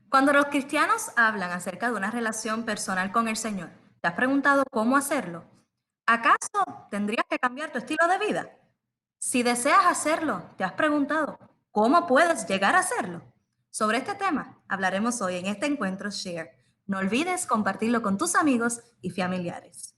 Cuando los cristianos hablan acerca de una relación personal con el Señor, ¿te has preguntado cómo hacerlo? ¿Acaso tendrías que cambiar tu estilo de vida? Si deseas hacerlo, ¿te has preguntado cómo puedes llegar a hacerlo? Sobre este tema hablaremos hoy en este encuentro Share. No olvides compartirlo con tus amigos y familiares.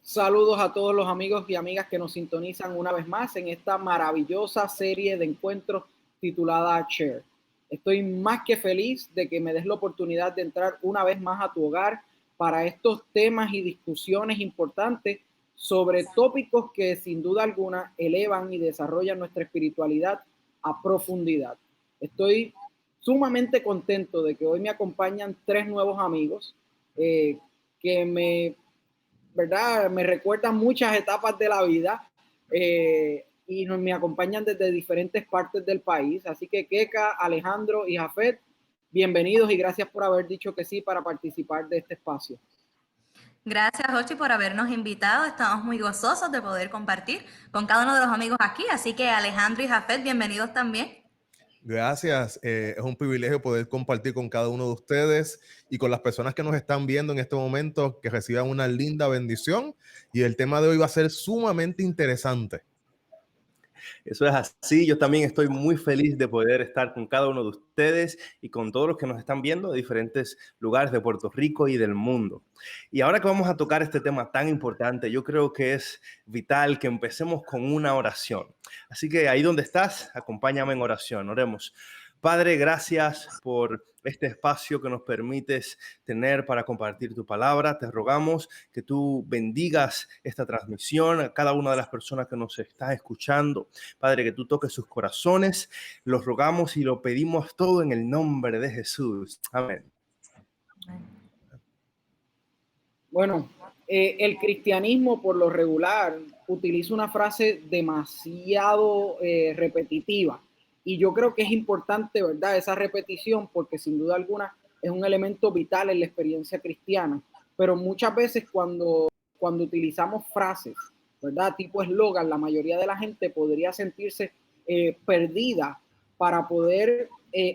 Saludos a todos los amigos y amigas que nos sintonizan una vez más en esta maravillosa serie de encuentros titulada Share. Estoy más que feliz de que me des la oportunidad de entrar una vez más a tu hogar para estos temas y discusiones importantes sobre tópicos que sin duda alguna elevan y desarrollan nuestra espiritualidad a profundidad. Estoy sumamente contento de que hoy me acompañan tres nuevos amigos que me recuerdan muchas etapas de la vida y me acompañan desde diferentes partes del país. Así que Keka, Alejandro y Jafet, bienvenidos y gracias por haber dicho que sí para participar de este espacio. Gracias, Jochi, por habernos invitado. Estamos muy gozosos de poder compartir con cada uno de los amigos aquí. Así que Alejandro y Jafet, bienvenidos también. Gracias, es un privilegio poder compartir con cada uno de ustedes y con las personas que nos están viendo en este momento, que reciban una linda bendición, y el tema de hoy va a ser sumamente interesante. Eso es así. Yo también estoy muy feliz de poder estar con cada uno de ustedes y con todos los que nos están viendo de diferentes lugares de Puerto Rico y del mundo. Y ahora que vamos a tocar este tema tan importante, yo creo que es vital que empecemos con una oración. Así que ahí donde estás, acompáñame en oración. Oremos. Padre, gracias por este espacio que nos permites tener para compartir tu palabra. Te rogamos que tú bendigas esta transmisión a cada una de las personas que nos están escuchando. Padre, que tú toques sus corazones. Los rogamos y lo pedimos todo en el nombre de Jesús. Amén. Bueno, el cristianismo por lo regular utiliza una frase demasiado repetitiva y yo creo que es importante, ¿verdad? Esa repetición porque sin duda alguna es un elemento vital en la experiencia cristiana, pero muchas veces cuando utilizamos frases, ¿verdad? Tipo eslogan, la mayoría de la gente podría sentirse perdida para poder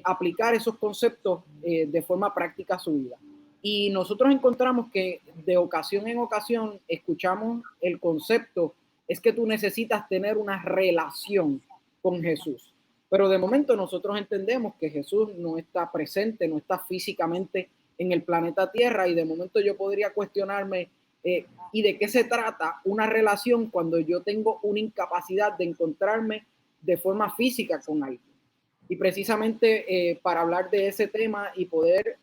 aplicar esos conceptos de forma práctica a su vida. Y nosotros encontramos que de ocasión en ocasión escuchamos el concepto, es que tú necesitas tener una relación con Jesús. Pero de momento nosotros entendemos que Jesús no está presente, no está físicamente en el planeta Tierra y de momento yo podría cuestionarme ¿y de qué se trata una relación cuando yo tengo una incapacidad de encontrarme de forma física con alguien? Y precisamente para hablar de ese tema y poder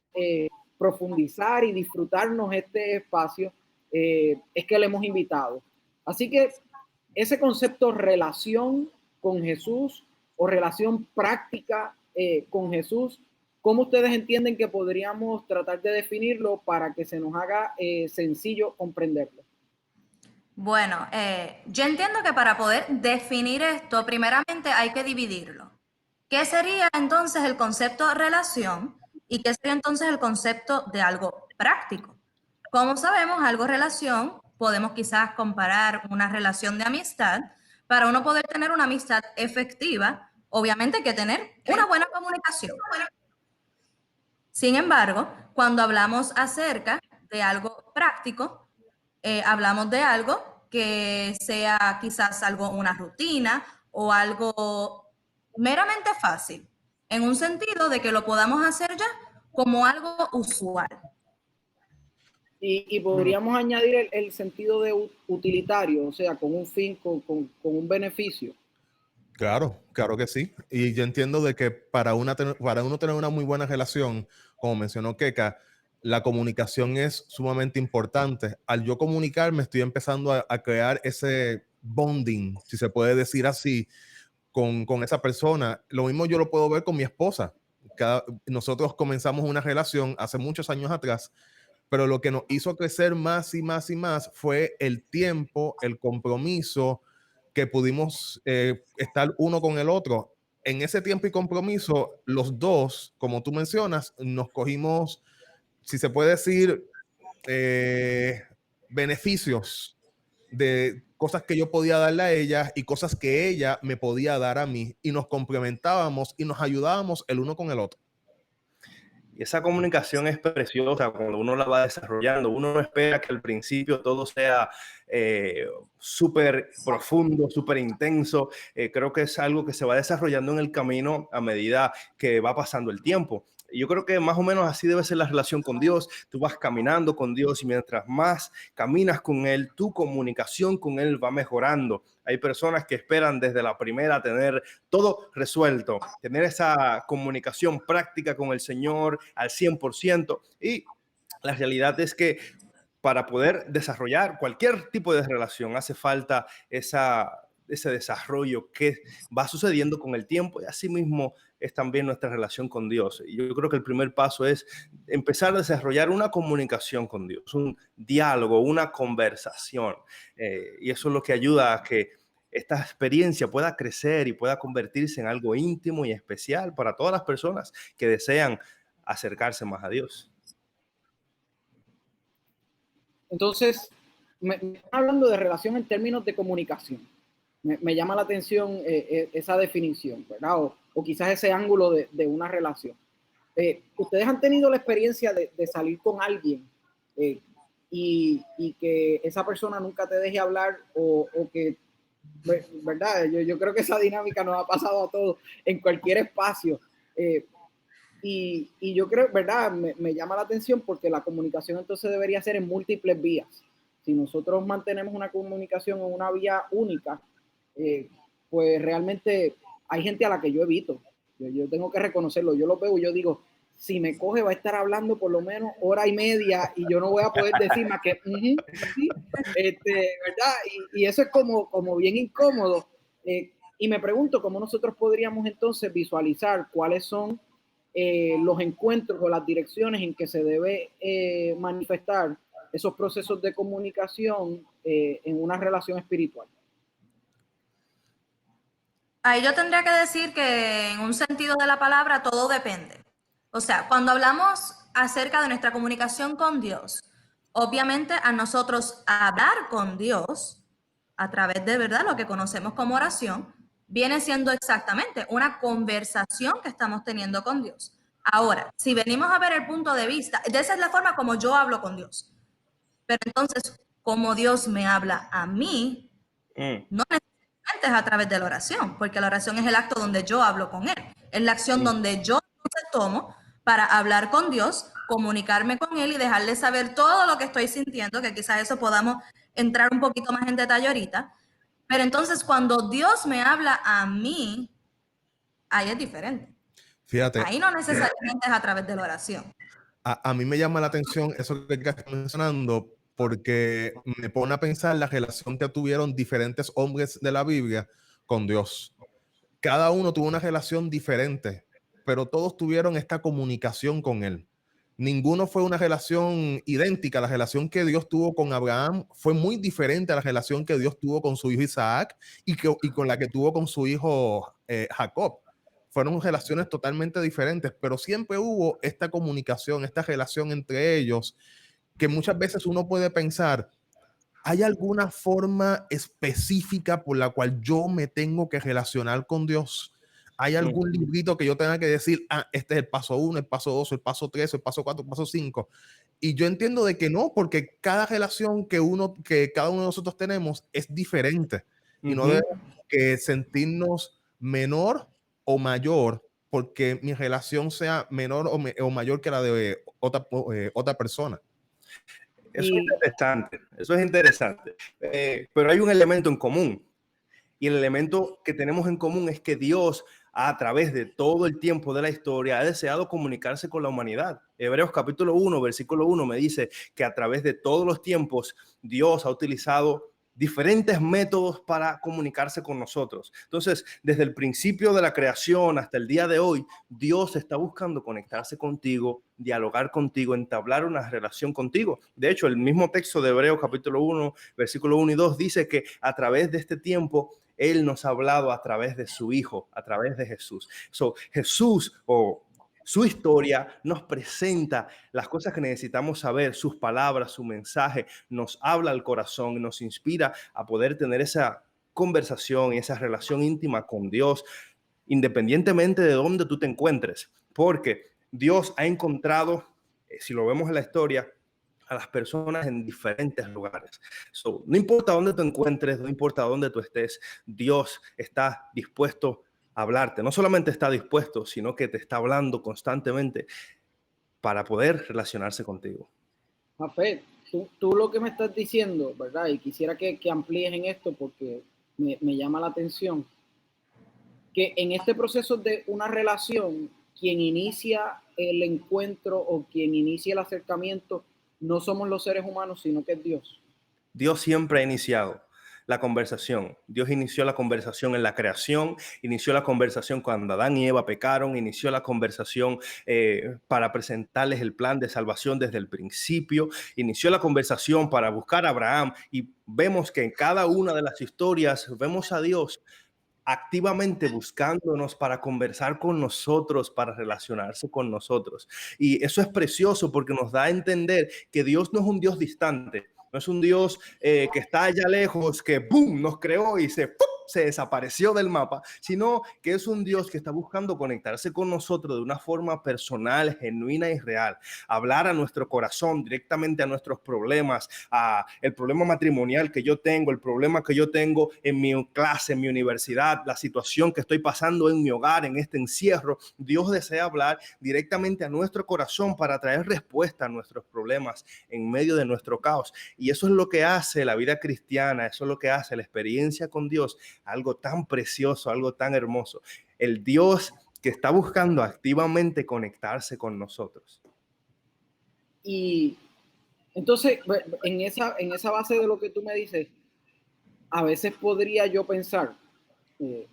profundizar y disfrutarnos este espacio, es que le hemos invitado. Así que ese concepto relación con Jesús o relación práctica con Jesús, ¿cómo ustedes entienden que podríamos tratar de definirlo para que se nos haga sencillo comprenderlo? Bueno, yo entiendo que para poder definir esto, primeramente hay que dividirlo. ¿Qué sería entonces el concepto de relación y qué sería entonces el concepto de algo práctico? Como sabemos, algo relación, podemos quizás comparar una relación de amistad. Para uno poder tener una amistad efectiva, obviamente hay que tener una buena comunicación. Sin embargo, cuando hablamos acerca de algo práctico, hablamos de algo que sea quizás una rutina o algo meramente fácil, en un sentido de que lo podamos hacer ya como algo usual. Y podríamos añadir el sentido de utilitario, o sea, con un fin, con un beneficio. Claro, claro que sí. Y yo entiendo de que para uno tener una muy buena relación, como mencionó Keka, la comunicación es sumamente importante. Al yo comunicarme, estoy empezando a crear ese bonding, si se puede decir así, con esa persona. Lo mismo yo lo puedo ver con mi esposa. Nosotros comenzamos una relación hace muchos años atrás, pero lo que nos hizo crecer más y más y más fue el tiempo, el compromiso que pudimos estar uno con el otro. en ese tiempo y compromiso, los dos, como tú mencionas, nos cogimos, si se puede decir, beneficios de cosas que yo podía darle a ella y cosas que ella me podía dar a mí, y nos complementábamos y nos ayudábamos el uno con el otro. Y esa comunicación es preciosa cuando uno la va desarrollando. Uno no espera que al principio todo sea súper profundo, súper intenso. Creo que es algo que se va desarrollando en el camino a medida que va pasando el tiempo. Yo creo que más o menos así debe ser la relación con Dios. Tú vas caminando con Dios y mientras más caminas con Él, tu comunicación con Él va mejorando. Hay personas que esperan desde la primera tener todo resuelto, tener esa comunicación práctica con el Señor al 100%. Y la realidad es que para poder desarrollar cualquier tipo de relación hace falta ese desarrollo que va sucediendo con el tiempo, y así mismo es también nuestra relación con Dios. Y yo creo que el primer paso es empezar a desarrollar una comunicación con Dios, un diálogo, una conversación. Y eso es lo que ayuda a que esta experiencia pueda crecer y pueda convertirse en algo íntimo y especial para todas las personas que desean acercarse más a Dios. Entonces, me están hablando de relación en términos de comunicación. Me llama la atención esa definición, ¿verdad? O quizás ese ángulo de una relación. ¿Ustedes han tenido la experiencia de salir con alguien y que esa persona nunca te deje hablar o que, ¿verdad? Yo creo que esa dinámica nos ha pasado a todos en cualquier espacio. Y yo creo, ¿verdad? Me llama la atención porque la comunicación entonces debería ser en múltiples vías. Si nosotros mantenemos una comunicación en una vía única, pues realmente hay gente a la que yo evito. Yo tengo que reconocerlo. Yo lo veo y yo digo, si me coge va a estar hablando por lo menos hora y media y yo no voy a poder decir más que, sí, ¿verdad? Y eso es como bien incómodo. Y me pregunto cómo nosotros podríamos entonces visualizar cuáles son los encuentros o las direcciones en que se debe manifestar esos procesos de comunicación en una relación espiritual. Ahí yo tendría que decir que en un sentido de la palabra todo depende. O sea, cuando hablamos acerca de nuestra comunicación con Dios, obviamente a nosotros hablar con Dios a través de, ¿verdad?, lo que conocemos como oración, viene siendo exactamente una conversación que estamos teniendo con Dios. Ahora, si venimos a ver el punto de vista, de esa es la forma como yo hablo con Dios. Pero entonces, como Dios me habla a mí, no necesariamente es a través de la oración, porque la oración es el acto donde yo hablo con Él. Es la acción donde yo tomo para hablar con Dios, comunicarme con Él y dejarle saber todo lo que estoy sintiendo, que quizás eso podamos entrar un poquito más en detalle ahorita. Pero entonces, cuando Dios me habla a mí, ahí es diferente. Fíjate. Ahí no necesariamente es a través de la oración. A mí me llama la atención eso que estás mencionando, porque me pone a pensar la relación que tuvieron diferentes hombres de la Biblia con Dios. Cada uno tuvo una relación diferente, pero todos tuvieron esta comunicación con Él. Ninguno fue una relación idéntica. La relación que Dios tuvo con Abraham fue muy diferente a la relación que Dios tuvo con su hijo Isaac y con la que tuvo con su hijo Jacob. Fueron relaciones totalmente diferentes, pero siempre hubo esta comunicación, esta relación entre ellos, que muchas veces uno puede pensar, ¿hay alguna forma específica por la cual yo me tengo que relacionar con Dios? ¿Hay algún librito que yo tenga que decir, este es el paso 1, el paso 2, el paso 3, el paso 4, el paso 5? Y yo entiendo de que no, porque cada relación que cada uno de nosotros tenemos es diferente. Y no debemos que sentirnos menor o mayor porque mi relación sea menor o mayor que la de otra persona. Eso es interesante. Pero hay un elemento en común. Y el elemento que tenemos en común es que Dios, a través de todo el tiempo de la historia, ha deseado comunicarse con la humanidad. Hebreos capítulo 1, versículo 1 me dice que a través de todos los tiempos Dios ha utilizado diferentes métodos para comunicarse con nosotros. Entonces, desde el principio de la creación hasta el día de hoy, Dios está buscando conectarse contigo, dialogar contigo, entablar una relación contigo. De hecho, el mismo texto de Hebreos capítulo 1, versículo 1 y 2 dice que a través de este tiempo Él nos ha hablado a través de su Hijo, a través de Jesús. Jesús o su historia nos presenta las cosas que necesitamos saber, sus palabras, su mensaje, nos habla al corazón, nos inspira a poder tener esa conversación y esa relación íntima con Dios, independientemente de dónde tú te encuentres, porque Dios ha encontrado, si lo vemos en la historia, a las personas en diferentes lugares. No importa dónde te encuentres, no importa dónde tú estés, Dios está dispuesto a hablarte. No solamente está dispuesto, sino que te está hablando constantemente para poder relacionarse contigo. Jafet, tú lo que me estás diciendo, ¿verdad? Y quisiera que amplíes en esto porque me llama la atención, que en este proceso de una relación, quien inicia el encuentro o quien inicia el acercamiento no somos los seres humanos, sino que es Dios. Dios siempre ha iniciado la conversación. Dios inició la conversación en la creación, inició la conversación cuando Adán y Eva pecaron, inició la conversación para presentarles el plan de salvación desde el principio, inició la conversación para buscar a Abraham, y vemos que en cada una de las historias vemos a Dios activamente buscándonos para conversar con nosotros, para relacionarse con nosotros. Y eso es precioso porque nos da a entender que Dios no es un Dios distante, no es un Dios que está allá lejos, que ¡pum!, nos creó y se desapareció del mapa, sino que es un Dios que está buscando conectarse con nosotros de una forma personal, genuina y real, hablar a nuestro corazón, directamente a nuestros problemas, a el problema matrimonial que yo tengo, el problema que yo tengo en mi clase, en mi universidad, la situación que estoy pasando en mi hogar, en este encierro. Dios desea hablar directamente a nuestro corazón para traer respuesta a nuestros problemas en medio de nuestro caos. Y eso es lo que hace la vida cristiana, eso es lo que hace la experiencia con Dios, algo tan precioso, algo tan hermoso. El Dios que está buscando activamente conectarse con nosotros. Y entonces, en esa base de lo que tú me dices, a veces podría yo pensar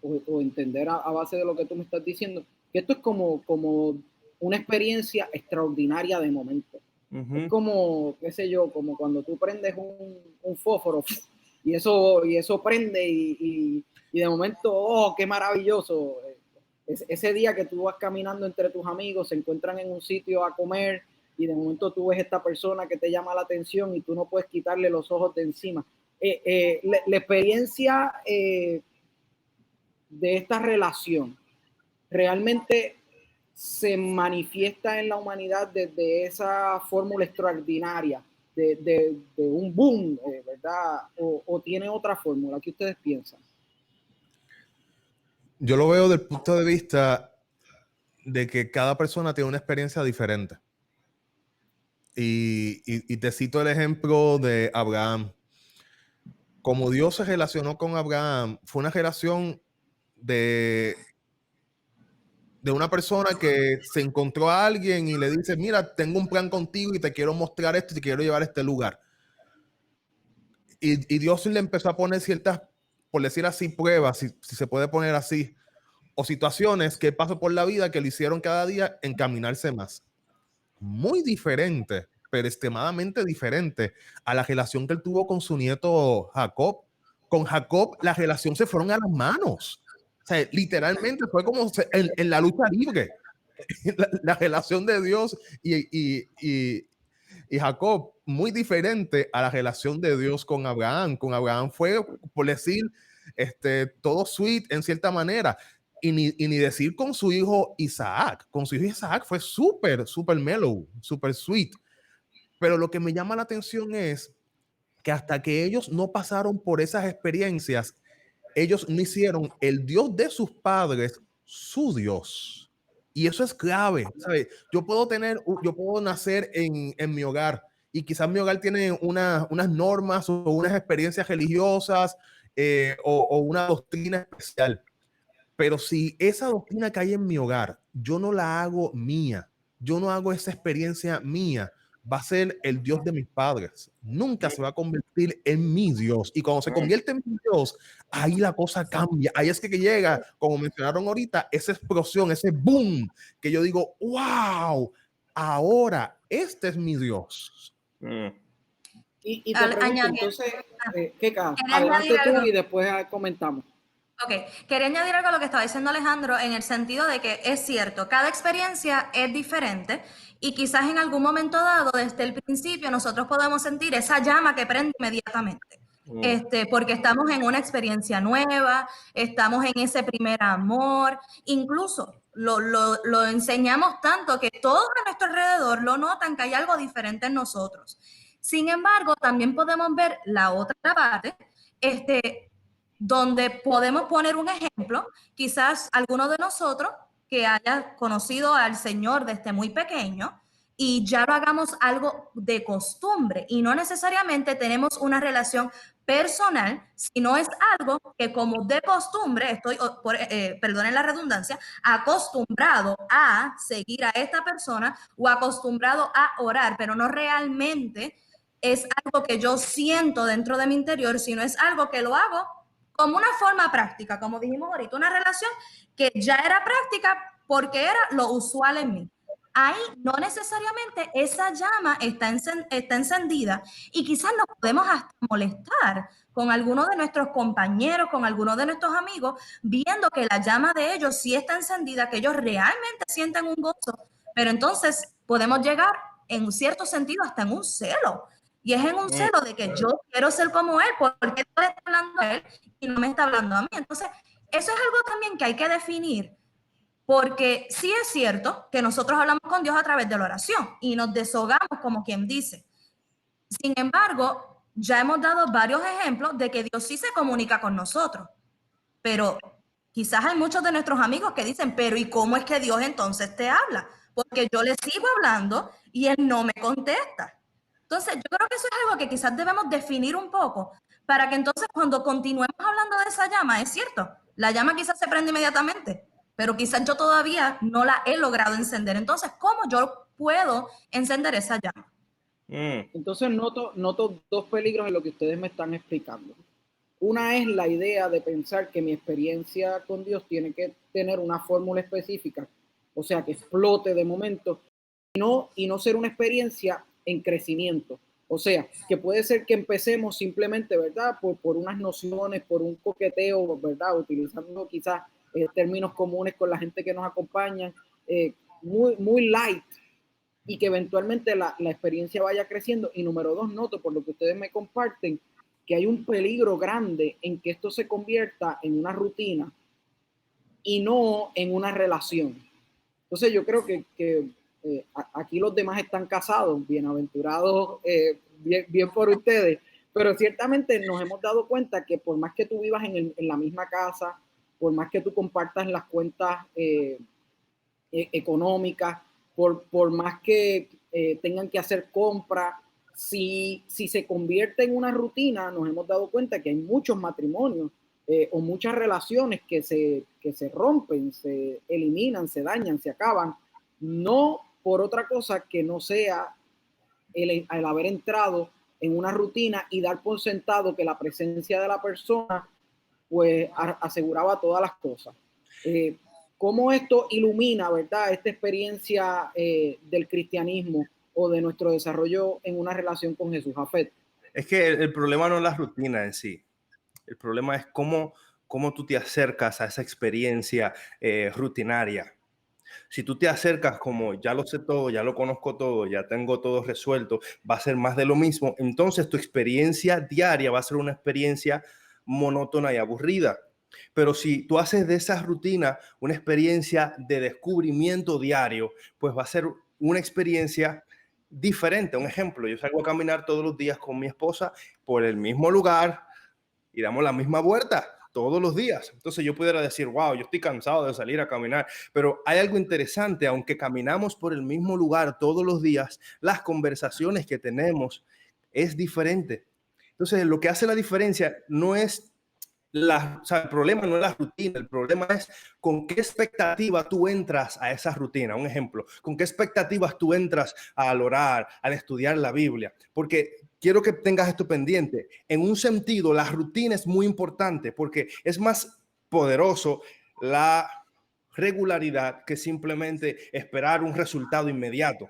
o entender a base de lo que tú me estás diciendo, que esto es como una experiencia extraordinaria de momento. Es como, qué sé yo, como cuando tú prendes un fósforo y eso prende y de momento, oh, qué maravilloso. Ese día que tú vas caminando entre tus amigos, se encuentran en un sitio a comer y de momento tú ves esta persona que te llama la atención y tú no puedes quitarle los ojos de encima. La experiencia de esta relación realmente se manifiesta en la humanidad desde esa fórmula extraordinaria de un boom, ¿verdad? O tiene otra fórmula. ¿Qué ustedes piensan? Yo lo veo desde el punto de vista de que cada persona tiene una experiencia diferente. Y te cito el ejemplo de Abraham. Como Dios se relacionó con Abraham, fue una relación de una persona que se encontró a alguien y le dice, mira, tengo un plan contigo y te quiero mostrar esto y te quiero llevar a este lugar. Y Dios le empezó a poner ciertas, por decir así, pruebas, si se puede poner así, o situaciones que pasó por la vida que le hicieron cada día encaminarse más. Muy diferente, pero extremadamente diferente a la relación que él tuvo con su nieto Jacob. Con Jacob la relación se fueron a las manos. O sea, literalmente fue como en la lucha libre. La relación de Dios y Jacob, muy diferente a la relación de Dios con Abraham. Con Abraham fue, por decir, todo sweet en cierta manera. Y ni decir con su hijo Isaac. Con su hijo Isaac fue súper mellow, súper sweet. Pero lo que me llama la atención es que hasta que ellos no pasaron por esas experiencias, ellos no hicieron el Dios de sus padres su Dios. Y eso es clave, ¿sabes? Yo puedo nacer en mi hogar y quizás mi hogar tiene unas normas o unas experiencias religiosas o una doctrina especial. Pero si esa doctrina que hay en mi hogar, yo no la hago mía, yo no hago esa experiencia mía, va a ser el Dios de mis padres. Nunca se va a convertir en mi Dios. Y cuando se convierte en mi Dios, ahí la cosa cambia. Ahí es que llega, como mencionaron ahorita, esa explosión, ese boom, que yo digo, wow, ahora este es mi Dios. Y te pregunto, entonces, Keka, adelante tú y después comentamos. Ok, quería añadir algo a lo que estaba diciendo Alejandro en el sentido de que es cierto, cada experiencia es diferente y quizás en algún momento dado, desde el principio, nosotros podemos sentir esa llama que prende inmediatamente. Porque estamos en una experiencia nueva, estamos en ese primer amor, incluso lo enseñamos tanto que todos a nuestro alrededor lo notan que hay algo diferente en nosotros. Sin embargo, también podemos ver la otra parte, donde podemos poner un ejemplo, quizás alguno de nosotros que haya conocido al Señor desde muy pequeño y ya lo hagamos algo de costumbre y no necesariamente tenemos una relación personal, sino es algo que como de costumbre estoy, perdonen la redundancia, acostumbrado a seguir a esta persona o acostumbrado a orar, pero no realmente es algo que yo siento dentro de mi interior, sino es algo que lo hago como una forma práctica, como dijimos ahorita, una relación que ya era práctica porque era lo usual en mí. Ahí no necesariamente esa llama está encendida y quizás nos podemos hasta molestar con algunos de nuestros compañeros, con algunos de nuestros amigos, viendo que la llama de ellos sí está encendida, que ellos realmente sienten un gozo, pero entonces podemos llegar en un cierto sentido hasta en un celo. Y es en un celo de que yo quiero ser como él, porque tú le estás hablando a él y no me está hablando a mí. Entonces, eso es algo también que hay que definir, porque sí es cierto que nosotros hablamos con Dios a través de la oración y nos deshogamos como quien dice. Sin embargo, ya hemos dado varios ejemplos de que Dios sí se comunica con nosotros, pero quizás hay muchos de nuestros amigos que dicen, pero ¿y cómo es que Dios entonces te habla? Porque yo le sigo hablando y él no me contesta. Entonces, yo creo que eso es algo que quizás debemos definir un poco para que entonces cuando continuemos hablando de esa llama, es cierto, la llama quizás se prende inmediatamente, pero quizás yo todavía no la he logrado encender. Entonces, ¿cómo yo puedo encender esa llama? Entonces noto dos peligros en lo que ustedes me están explicando. Una es la idea de pensar que mi experiencia con Dios tiene que tener una fórmula específica, o sea, que explote de momento y no ser una experiencia en crecimiento. O sea, que puede ser que empecemos simplemente, ¿verdad? Por unas nociones, por un coqueteo, ¿verdad? Utilizando quizás términos comunes con la gente que nos acompaña, muy light, y que eventualmente la experiencia vaya creciendo. Y número dos, noto por lo que ustedes me comparten, que hay un peligro grande en que esto se convierta en una rutina y no en una relación. Entonces yo creo que aquí los demás están casados, bienaventurados, bien por ustedes, pero ciertamente nos hemos dado cuenta que por más que tú vivas en la misma casa, por más que tú compartas las cuentas económicas, por más que tengan que hacer compras, si se convierte en una rutina, nos hemos dado cuenta que hay muchos matrimonios o muchas relaciones que se rompen, se eliminan, se dañan, se acaban, no por otra cosa que no sea el haber entrado en una rutina y dar por sentado que la presencia de la persona pues aseguraba todas las cosas. ¿Cómo esto ilumina, verdad, esta experiencia del cristianismo o de nuestro desarrollo en una relación con Jesús? Jafet. Es que el problema no es la rutina en sí. El problema es cómo tú te acercas a esa experiencia rutinaria. Si tú te acercas como ya lo sé todo, ya lo conozco todo, ya tengo todo resuelto, va a ser más de lo mismo, entonces tu experiencia diaria va a ser una experiencia monótona y aburrida. Pero si tú haces de esa rutina una experiencia de descubrimiento diario, pues va a ser una experiencia diferente. Un ejemplo, yo salgo a caminar todos los días con mi esposa por el mismo lugar y damos la misma vuelta todos los días. Entonces yo pudiera decir, wow, yo estoy cansado de salir a caminar, pero hay algo interesante, aunque caminamos por el mismo lugar todos los días, las conversaciones que tenemos es diferente. Entonces lo que hace la diferencia no es el problema no es la rutina, el problema es con qué expectativa tú entras a esa rutina. Un ejemplo, con qué expectativas tú entras al orar, al estudiar la Biblia, porque quiero que tengas esto pendiente. En un sentido, la rutina es muy importante porque es más poderoso la regularidad que simplemente esperar un resultado inmediato.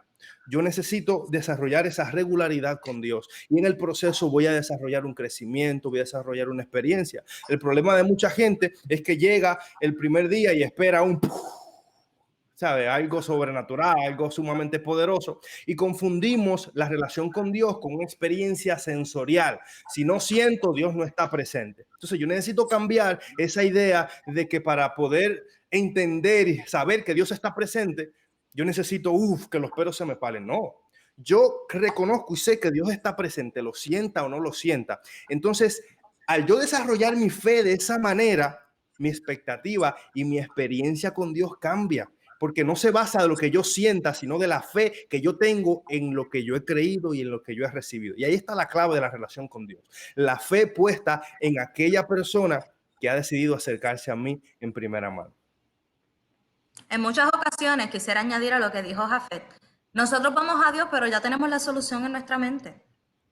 Yo necesito desarrollar esa regularidad con Dios y en el proceso voy a desarrollar un crecimiento, voy a desarrollar una experiencia. El problema de mucha gente es que llega el primer día y espera ¿sabe? Algo sobrenatural, algo sumamente poderoso, y confundimos la relación con Dios con una experiencia sensorial. Si no siento, Dios no está presente. Entonces yo necesito cambiar esa idea de que para poder entender y saber que Dios está presente, yo necesito, que los pelos se me paren. No, yo reconozco y sé que Dios está presente, lo sienta o no lo sienta. Entonces, al yo desarrollar mi fe de esa manera, mi expectativa y mi experiencia con Dios cambia. Porque no se basa de lo que yo sienta, sino de la fe que yo tengo en lo que yo he creído y en lo que yo he recibido. Y ahí está la clave de la relación con Dios. La fe puesta en aquella persona que ha decidido acercarse a mí en primera mano. En muchas ocasiones, quisiera añadir a lo que dijo Jafet, nosotros vamos a Dios, pero ya tenemos la solución en nuestra mente.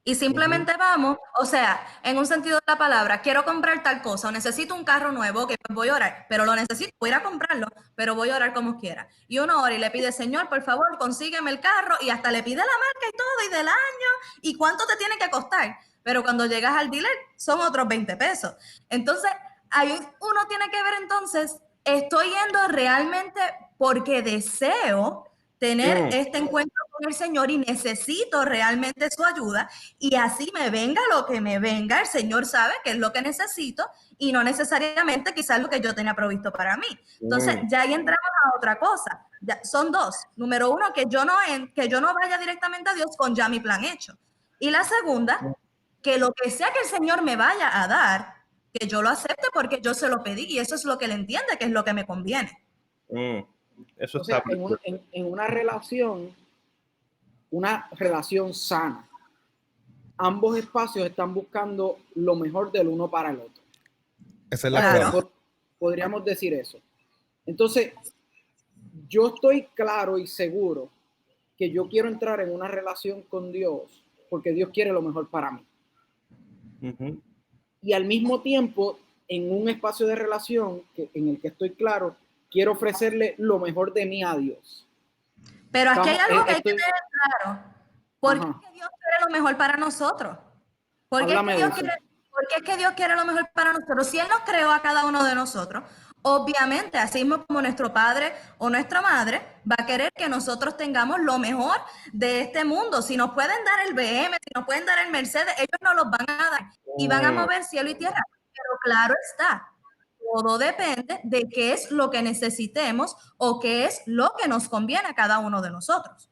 Y simplemente vamos, o sea, en un sentido de la palabra, quiero comprar tal cosa, o necesito un carro nuevo, que voy a orar, pero lo necesito, voy a ir a comprarlo, pero voy a orar como quiera. Y uno ora y le pide, Señor, por favor, consígueme el carro, y hasta le pide la marca y todo, y del año, y cuánto te tiene que costar. Pero cuando llegas al dealer, son otros 20 pesos. Entonces, ahí uno tiene que ver entonces, estoy yendo realmente porque deseo tener este encuentro con el Señor y necesito realmente su ayuda, y así me venga lo que me venga, el Señor sabe qué es lo que necesito y no necesariamente quizás lo que yo tenía provisto para mí. Entonces ya ahí entramos a otra cosa. Ya, son dos. Número uno, que yo no vaya directamente a Dios con ya mi plan hecho. Y la segunda, que lo que sea que el Señor me vaya a dar, que yo lo acepte porque yo se lo pedí y eso es lo que él entiende que es lo que me conviene. Eso o sea, está en una relación sana, ambos espacios están buscando lo mejor del uno para el otro. Esa es la clave. Podríamos decir eso. Entonces, yo estoy claro y seguro que yo quiero entrar en una relación con Dios porque Dios quiere lo mejor para mí. Y al mismo tiempo, en un espacio de relación en el que estoy claro, quiero ofrecerle lo mejor de mí a Dios. Pero aquí hay algo que hay que tener claro. ¿Por qué es que Dios quiere lo mejor para nosotros? ¿Por qué es que Dios quiere lo mejor para nosotros? Si Él nos creó a cada uno de nosotros, obviamente, así mismo como nuestro padre o nuestra madre va a querer que nosotros tengamos lo mejor de este mundo. Si nos pueden dar el BM, si nos pueden dar el Mercedes, ellos nos los van a dar y van a mover cielo y tierra. Pero claro está, todo depende de qué es lo que necesitemos o qué es lo que nos conviene a cada uno de nosotros.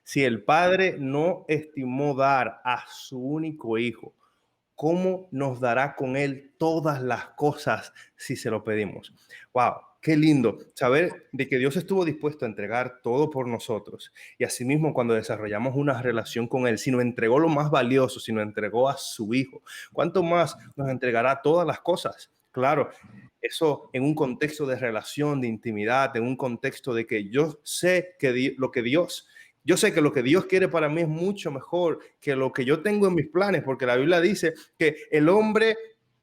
Si el Padre no estimó dar a su único hijo, ¿cómo nos dará con él todas las cosas si se lo pedimos? ¡Wow! Qué lindo saber de que Dios estuvo dispuesto a entregar todo por nosotros. Y asimismo, cuando desarrollamos una relación con Él, si nos entregó lo más valioso, si nos entregó a su Hijo, ¿cuánto más nos entregará todas las cosas? Claro, eso en un contexto de relación, de intimidad, en un contexto de que yo sé que yo sé que lo que Dios quiere para mí es mucho mejor que lo que yo tengo en mis planes, porque la Biblia dice que el hombre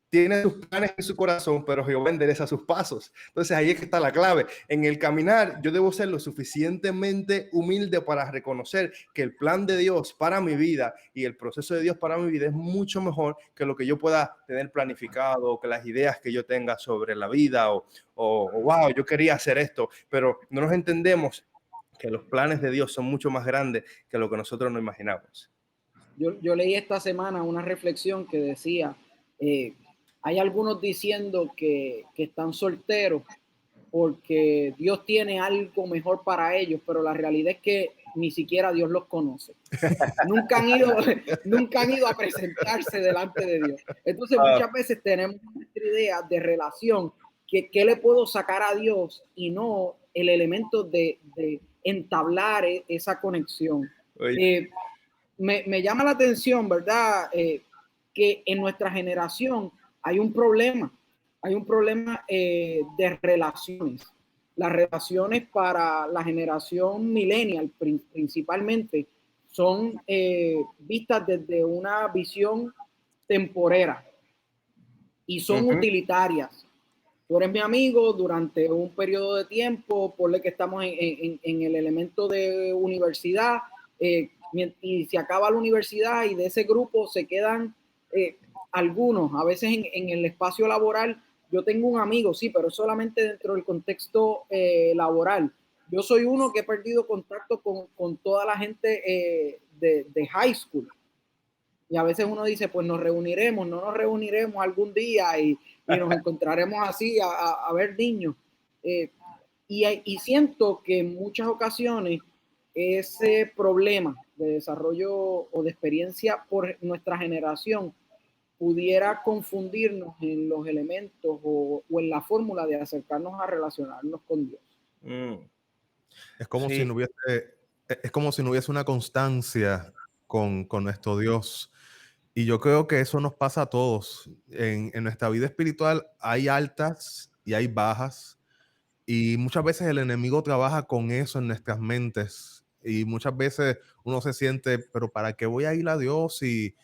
tiene sus planes en su corazón, pero Jehová endereza sus pasos. Entonces ahí es que está la clave. En el caminar yo debo ser lo suficientemente humilde para reconocer que el plan de Dios para mi vida y el proceso de Dios para mi vida es mucho mejor que lo que yo pueda tener planificado, o que las ideas que yo tenga sobre la vida, o wow, yo quería hacer esto, pero no nos entendemos que los planes de Dios son mucho más grandes que lo que nosotros no imaginamos. Yo leí esta semana una reflexión que decía, hay algunos diciendo que están solteros porque Dios tiene algo mejor para ellos, pero la realidad es que ni siquiera Dios los conoce. nunca han ido a presentarse delante de Dios. Entonces muchas veces tenemos nuestra idea de relación, que qué le puedo sacar a Dios y no el elemento de entablar esa conexión. Me llama la atención, ¿verdad? Que en nuestra generación hay un problema de relaciones. Las relaciones para la generación millennial principalmente son vistas desde una visión temporera y son utilitarias. Tú eres mi amigo durante un periodo de tiempo, ponle que estamos en el elemento de universidad, y se acaba la universidad y de ese grupo se quedan algunos, a veces en el espacio laboral. Yo tengo un amigo, sí, pero solamente dentro del contexto laboral. Yo soy uno que he perdido contacto con toda la gente de high school. Y a veces uno dice, pues nos reuniremos, no nos reuniremos algún día y nos encontraremos así a ver niños. Y siento que en muchas ocasiones ese problema de desarrollo o de experiencia por nuestra generación pudiera confundirnos en los elementos o en la fórmula de acercarnos a relacionarnos con Dios. Es como Sí. si no hubiese, es como si no hubiese una constancia con nuestro Dios. Y yo creo que eso nos pasa a todos. En nuestra vida espiritual hay altas y hay bajas. Y muchas veces el enemigo trabaja con eso en nuestras mentes. Y muchas veces uno se siente, pero ¿para qué voy a ir a Dios si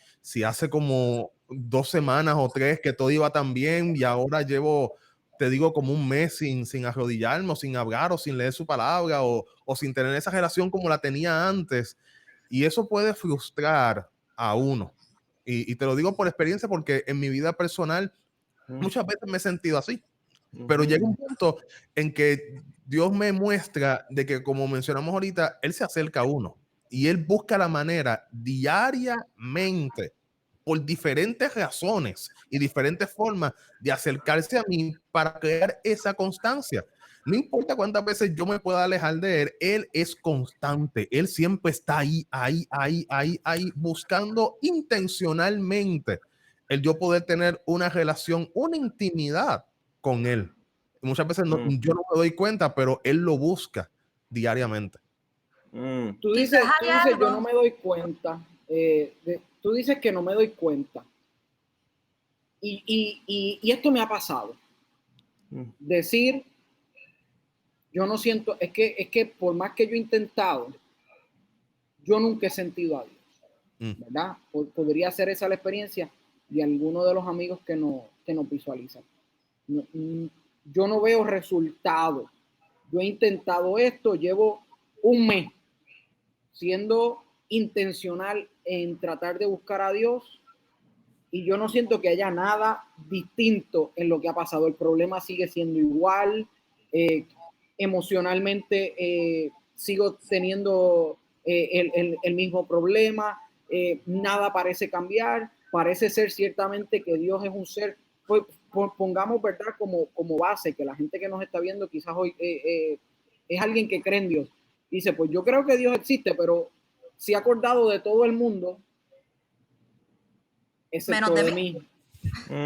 hace como 2 semanas o 3 que todo iba tan bien y ahora llevo, te digo, como un mes sin arrodillarme o sin hablar o sin leer su palabra o sin tener esa relación como la tenía antes? Y eso puede frustrar a uno. Y te lo digo por experiencia porque en mi vida personal muchas veces me he sentido así. Pero llega un punto en que Dios me muestra de que, como mencionamos ahorita, Él se acerca a uno y Él busca la manera diariamente, por diferentes razones y diferentes formas, de acercarse a mí para crear esa constancia. No importa cuántas veces yo me pueda alejar de Él es constante. Él siempre está ahí, buscando intencionalmente el yo poder tener una relación, una intimidad con Él. Muchas veces yo no me doy cuenta, pero Él lo busca diariamente. Tú dices, yo no me doy cuenta. Tú dices que no me doy cuenta. Y esto me ha pasado. Decir, yo no siento, es que por más que yo he intentado, yo nunca he sentido a Dios, ¿verdad? Podría ser esa la experiencia de alguno de los amigos que nos visualizan. Yo no veo resultados. Yo he intentado esto, llevo un mes siendo intencional en tratar de buscar a Dios y yo no siento que haya nada distinto en lo que ha pasado. El problema sigue siendo igual. Emocionalmente sigo teniendo el mismo problema. Nada parece cambiar. Parece ser ciertamente que Dios es un ser, pues, pongamos, ¿verdad?, como base, que la gente que nos está viendo quizás hoy es alguien que cree en Dios. Dice, pues yo creo que Dios existe, pero se ha acordado de todo el mundo, excepto de mí.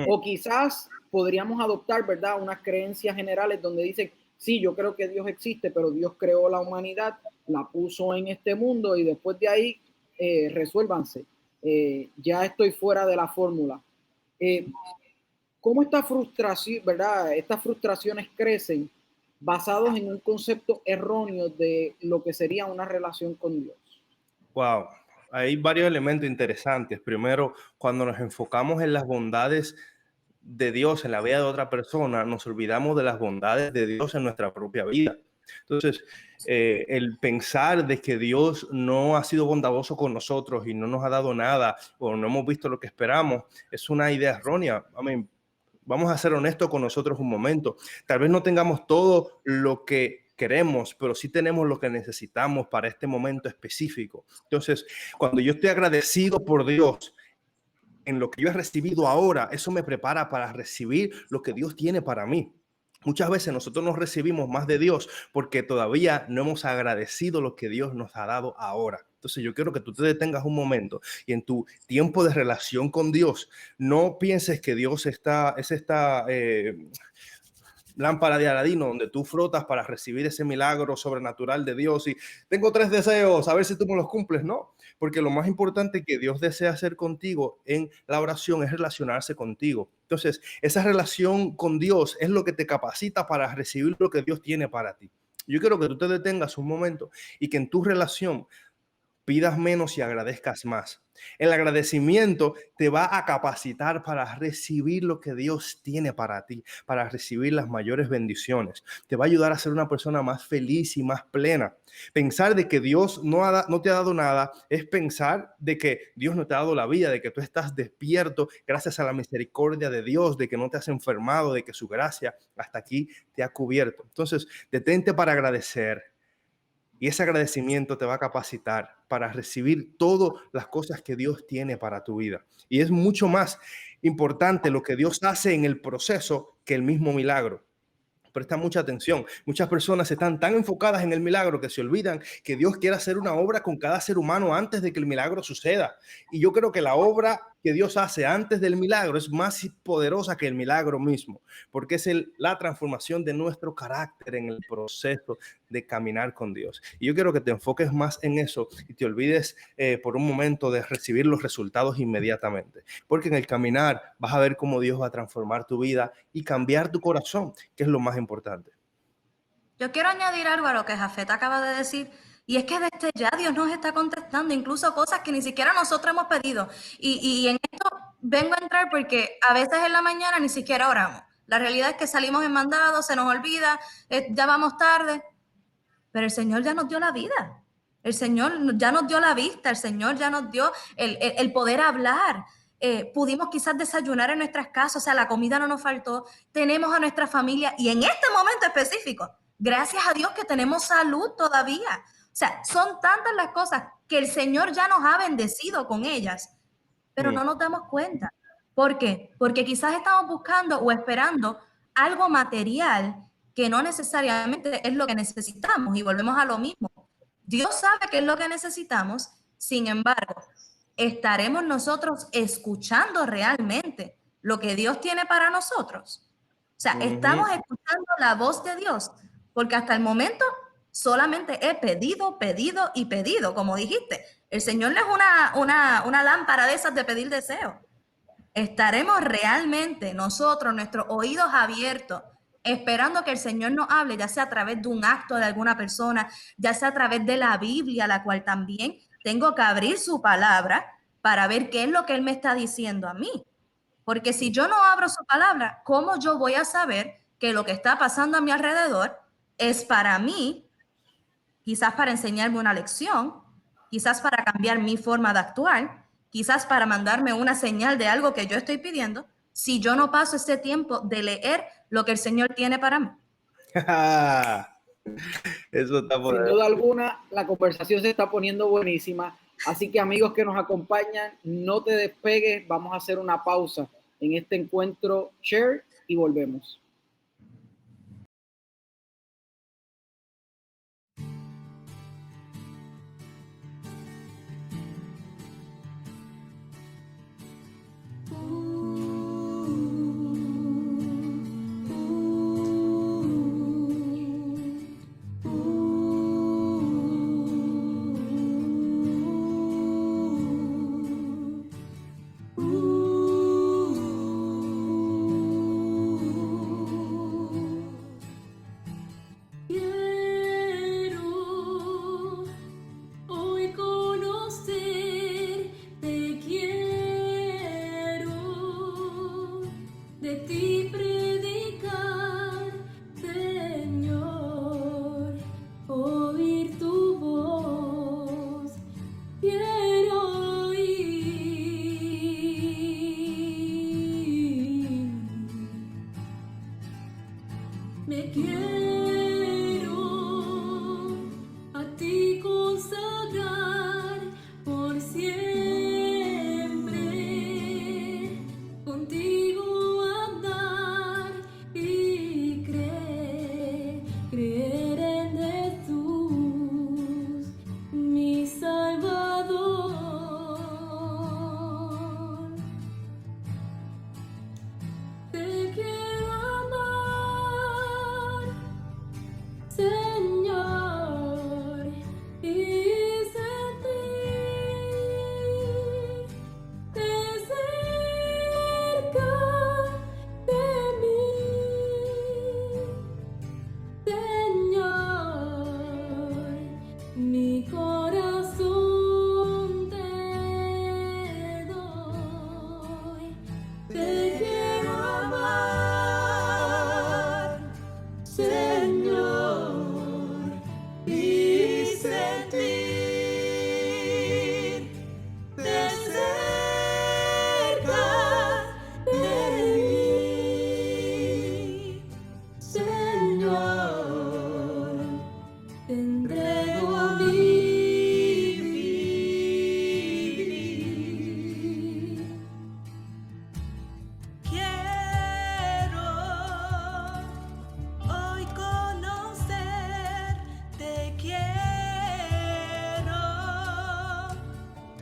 O quizás podríamos adoptar, ¿verdad?, unas creencias generales donde dicen, sí, yo creo que Dios existe, pero Dios creó la humanidad, la puso en este mundo y después de ahí resuélvanse. Ya estoy fuera de la fórmula. ¿Cómo esta frustración, verdad? Estas frustraciones crecen basados en un concepto erróneo de lo que sería una relación con Dios. Wow, hay varios elementos interesantes. Primero, cuando nos enfocamos en las bondades de Dios en la vida de otra persona, nos olvidamos de las bondades de Dios en nuestra propia vida. Entonces, el pensar de que Dios no ha sido bondadoso con nosotros y no nos ha dado nada o no hemos visto lo que esperamos es una idea errónea. Amén. Vamos a ser honestos con nosotros un momento. Tal vez no tengamos todo lo que queremos, pero sí tenemos lo que necesitamos para este momento específico. Entonces, cuando yo estoy agradecido por Dios en lo que yo he recibido ahora, eso me prepara para recibir lo que Dios tiene para mí. Muchas veces nosotros no recibimos más de Dios porque todavía no hemos agradecido lo que Dios nos ha dado ahora. Entonces yo quiero que tú te detengas un momento y en tu tiempo de relación con Dios, no pienses que Dios es esta lámpara de Aladino donde tú frotas para recibir ese milagro sobrenatural de Dios y tengo 3 deseos, a ver si tú me los cumples. No, porque lo más importante que Dios desea hacer contigo en la oración es relacionarse contigo. Entonces, esa relación con Dios es lo que te capacita para recibir lo que Dios tiene para ti. Yo quiero que tú te detengas un momento y que en tu relación pidas menos y agradezcas más. El agradecimiento te va a capacitar para recibir lo que Dios tiene para ti, para recibir las mayores bendiciones. Te va a ayudar a ser una persona más feliz y más plena. Pensar de que Dios no te ha dado nada es pensar de que Dios no te ha dado la vida, de que tú estás despierto gracias a la misericordia de Dios, de que no te has enfermado, de que su gracia hasta aquí te ha cubierto. Entonces, detente para agradecer. Y ese agradecimiento te va a capacitar para recibir todas las cosas que Dios tiene para tu vida. Y es mucho más importante lo que Dios hace en el proceso que el mismo milagro. Presta mucha atención. Muchas personas están tan enfocadas en el milagro que se olvidan que Dios quiere hacer una obra con cada ser humano antes de que el milagro suceda. Y yo creo que la obra que Dios hace antes del milagro es más poderosa que el milagro mismo, porque es la transformación de nuestro carácter en el proceso de caminar con Dios. Y yo quiero que te enfoques más en eso y te olvides por un momento de recibir los resultados inmediatamente, porque en el caminar vas a ver cómo Dios va a transformar tu vida y cambiar tu corazón, que es lo más importante. Yo quiero añadir algo a lo que Jafet acaba de decir, y es que desde ya Dios nos está contestando incluso cosas que ni siquiera nosotros hemos pedido. Y en esto vengo a entrar porque a veces en la mañana ni siquiera oramos. La realidad es que salimos en mandado, se nos olvida, ya vamos tarde, pero el Señor ya nos dio la vida. El Señor ya nos dio la vista, el Señor ya nos dio el poder hablar. Pudimos quizás desayunar en nuestras casas, o sea, la comida no nos faltó, tenemos a nuestra familia y en este momento específico, gracias a Dios que tenemos salud todavía. O sea, son tantas las cosas que el Señor ya nos ha bendecido con ellas, pero no nos damos cuenta. ¿Por qué? Porque quizás estamos buscando o esperando algo material que no necesariamente es lo que necesitamos y volvemos a lo mismo. Dios sabe qué es lo que necesitamos, sin embargo, ¿estaremos nosotros escuchando realmente lo que Dios tiene para nosotros? O sea, estamos escuchando la voz de Dios, porque hasta el momento solamente he pedido, pedido y pedido, como dijiste. El Señor no es una lámpara de esas de pedir deseo. ¿Estaremos realmente nosotros, nuestros oídos abiertos, esperando que el Señor nos hable, ya sea a través de un acto de alguna persona, ya sea a través de la Biblia, la cual también tengo que abrir su palabra para ver qué es lo que Él me está diciendo a mí? Porque si yo no abro su palabra, ¿cómo yo voy a saber que lo que está pasando a mi alrededor es para mí, quizás para enseñarme una lección, quizás para cambiar mi forma de actuar, quizás para mandarme una señal de algo que yo estoy pidiendo, si yo no paso ese tiempo de leer lo que el Señor tiene para mí? Eso está Sin duda alguna, la conversación se está poniendo buenísima. Así que, amigos que nos acompañan, no te despegues. Vamos a hacer una pausa en este encuentro Share y volvemos.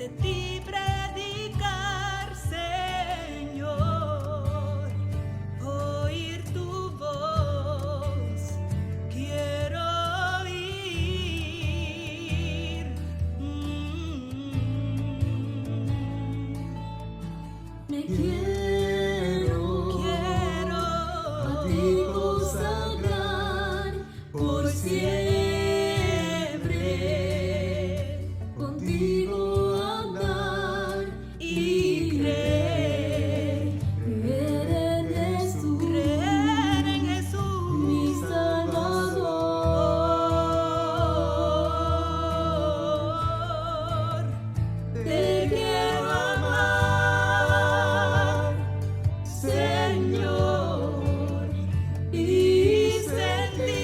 de ti predicar, Señor, oír tu voz, quiero oír. Me quiero a ti consagrar por siempre, contigo andar y creer en Jesús, mi Salvador. Te quiero amar, Señor, y sentir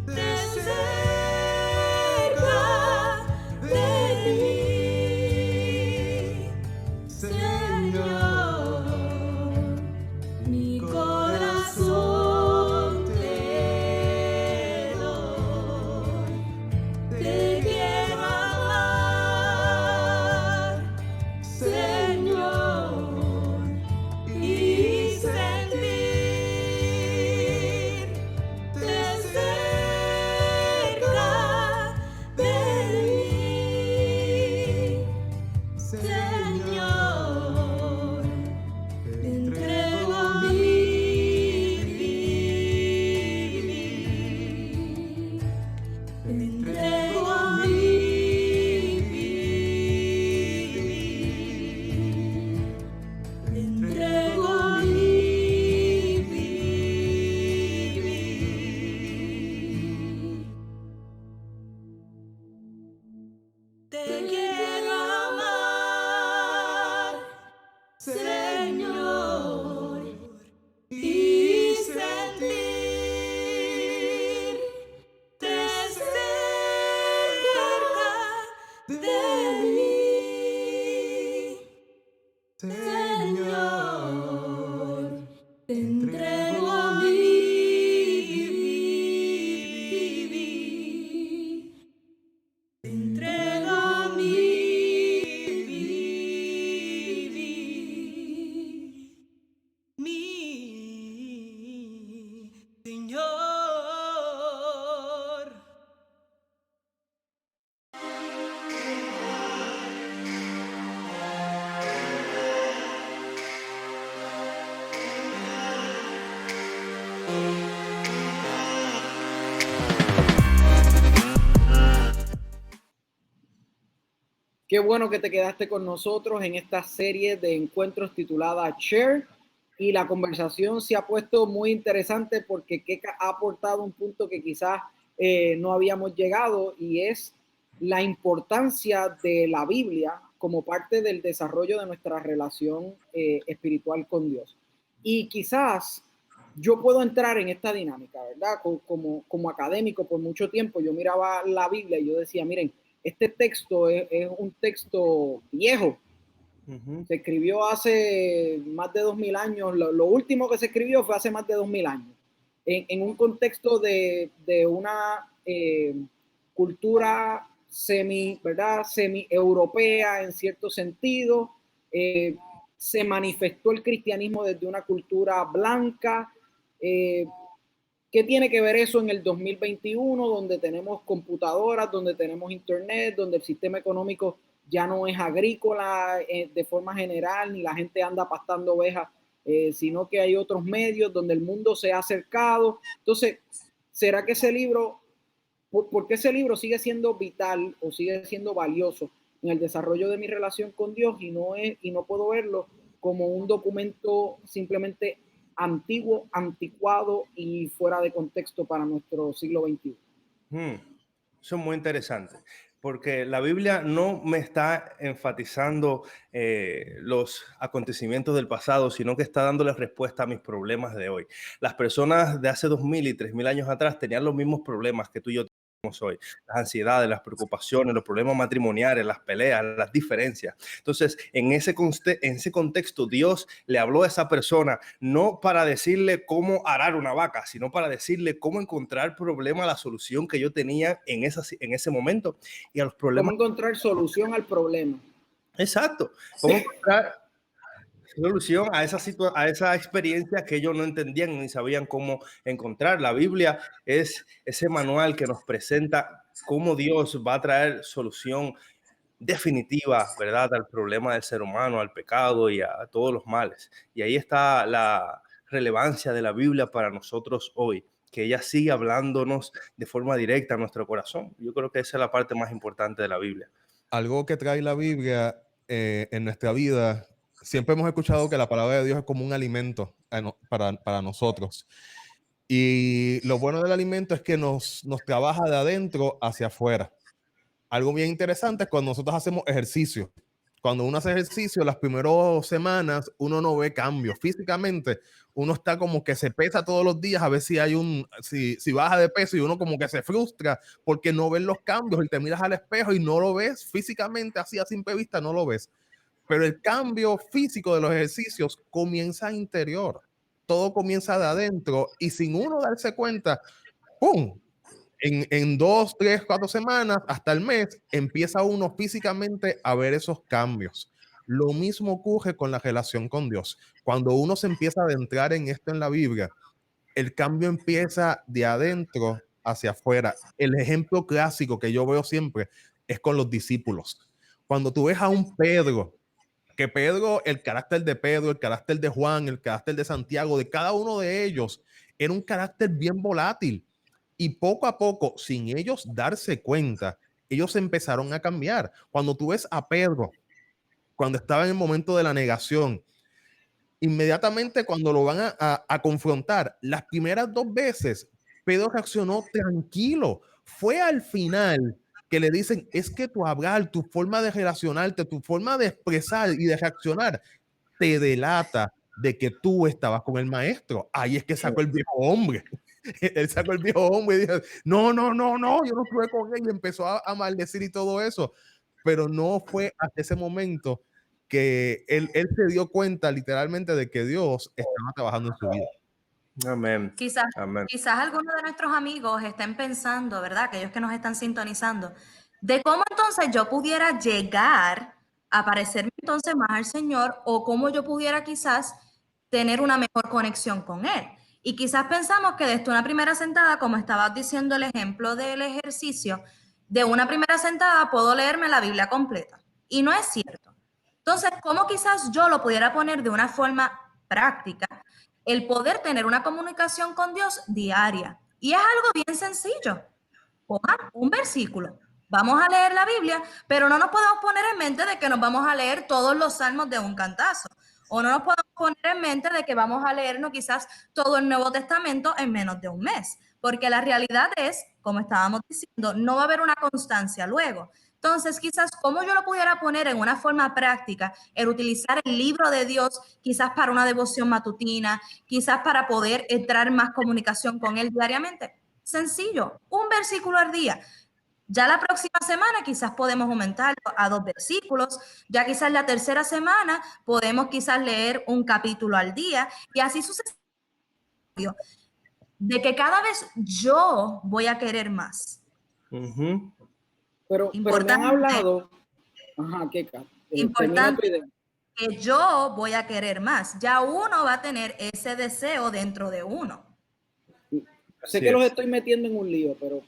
de cerca de mí, Señor, mi corazón te doy. Te quiero amar, Señor, y sentir de cerca de mí, Señor. Te entrego mi vivir, te entrego mi vivir, te entrego mi vivir. Te quiero amar, Señor, y sentir de cerca de mí, Señor. Te entrego mi vivir, te entrego mi vivir, mi Señor. Qué bueno que te quedaste con nosotros en esta serie de encuentros titulada Share, y la conversación se ha puesto muy interesante porque Keka ha aportado un punto que quizás no habíamos llegado, y es la importancia de la Biblia como parte del desarrollo de nuestra relación espiritual con Dios. Y quizás yo puedo entrar en esta dinámica, ¿verdad? Como académico, por mucho tiempo yo miraba la Biblia y yo decía, miren, este texto es un texto viejo. Se escribió hace más de 2000 años. Lo último que se escribió fue hace más de 2000 años. En un contexto de una cultura ¿verdad? Semi-europea en cierto sentido. Se manifestó el cristianismo desde una cultura blanca. ¿Qué tiene que ver eso en el 2021, donde tenemos computadoras, donde tenemos internet, donde el sistema económico ya no es agrícola de forma general, ni la gente anda pastando ovejas, sino que hay otros medios donde el mundo se ha acercado? Entonces, ¿será que ese libro, por qué ese libro sigue siendo vital o sigue siendo valioso en el desarrollo de mi relación con Dios, y no puedo verlo como un documento simplemente antiguo, anticuado y fuera de contexto para nuestro siglo XXI? Eso es muy interesante, porque la Biblia no me está enfatizando los acontecimientos del pasado, sino que está dándole respuesta a mis problemas de hoy. Las personas de hace 2000 y 3000 años atrás tenían los mismos problemas que tú y yo hoy, las ansiedades, las preocupaciones, los problemas matrimoniales, las peleas, las diferencias. Entonces, en ese contexto, Dios le habló a esa persona no para decirle cómo arar una vaca, sino para decirle cómo encontrar problema, la solución que yo tenía en ese momento y a los problemas. ¿Cómo encontrar solución al problema? Exacto. ¿Cómo encontrar solución a esa experiencia que ellos no entendían ni sabían cómo encontrar? La Biblia es ese manual que nos presenta cómo Dios va a traer solución definitiva, ¿verdad?, al problema del ser humano, al pecado y a todos los males. Y ahí está la relevancia de la Biblia para nosotros hoy, que ella sigue hablándonos de forma directa a nuestro corazón. Yo creo que esa es la parte más importante de la Biblia. Algo que trae la Biblia en nuestra vida, siempre hemos escuchado que la palabra de Dios es como un alimento para nosotros. Y lo bueno del alimento es que nos trabaja de adentro hacia afuera. Algo bien interesante es cuando nosotros hacemos ejercicio. Cuando uno hace ejercicio, las primeras semanas uno no ve cambios. Físicamente, uno está como que se pesa todos los días a ver si baja de peso, y uno como que se frustra porque no ven los cambios, y te miras al espejo y no lo ves físicamente, así a simple vista no lo ves. Pero el cambio físico de los ejercicios comienza interior. Todo comienza de adentro y sin uno darse cuenta, ¡pum! En 2, 3, 4 semanas, hasta el mes, empieza uno físicamente a ver esos cambios. Lo mismo ocurre con la relación con Dios. Cuando uno se empieza a adentrar en esto en la Biblia, el cambio empieza de adentro hacia afuera. El ejemplo clásico que yo veo siempre es con los discípulos. Cuando tú ves a un Pedro, que Pedro, el carácter de Pedro, el carácter de Juan, el carácter de Santiago, de cada uno de ellos, era un carácter bien volátil. Y poco a poco, sin ellos darse cuenta, ellos empezaron a cambiar. Cuando tú ves a Pedro, cuando estaba en el momento de la negación, inmediatamente cuando lo van a confrontar, las primeras 2 veces, Pedro reaccionó tranquilo. Fue al final que le dicen, es que tu hablar, tu forma de relacionarte, tu forma de expresar y de reaccionar, te delata de que tú estabas con el maestro. Ahí es que sacó el viejo hombre. Él sacó el viejo hombre y dijo, no, yo no estuve con él, y empezó a maldecir y todo eso. Pero no fue hasta ese momento que él se dio cuenta literalmente de que Dios estaba trabajando en su vida. Amén. Quizás algunos de nuestros amigos estén pensando, ¿verdad? Aquellos que nos están sintonizando, de cómo entonces yo pudiera llegar a parecerme entonces más al Señor, o cómo yo pudiera quizás tener una mejor conexión con Él. Y quizás pensamos que desde una primera sentada, como estabas diciendo el ejemplo del ejercicio, de una primera sentada puedo leerme la Biblia completa. Y no es cierto. Entonces, ¿cómo quizás yo lo pudiera poner de una forma práctica? El poder tener una comunicación con Dios diaria. Y es algo bien sencillo. Cojan un versículo. Vamos a leer la Biblia, pero no nos podemos poner en mente de que nos vamos a leer todos los salmos de un cantazo. O no nos podemos poner en mente de que vamos a leernos quizás todo el Nuevo Testamento en menos de un mes. Porque la realidad es, como estábamos diciendo, no va a haber una constancia luego. Entonces, quizás cómo yo lo pudiera poner en una forma práctica, el utilizar el libro de Dios, quizás para una devoción matutina, quizás para poder entrar en más comunicación con Él diariamente. Sencillo, un versículo al día. Ya la próxima semana quizás podemos aumentarlo a 2 versículos, ya quizás la tercera semana podemos quizás leer un capítulo al día, y así sucesivamente, de que cada vez yo voy a querer más. Pero me han hablado, importante que yo voy a querer más. Ya uno va a tener ese deseo dentro de uno. Sé que los estoy metiendo en un lío, pero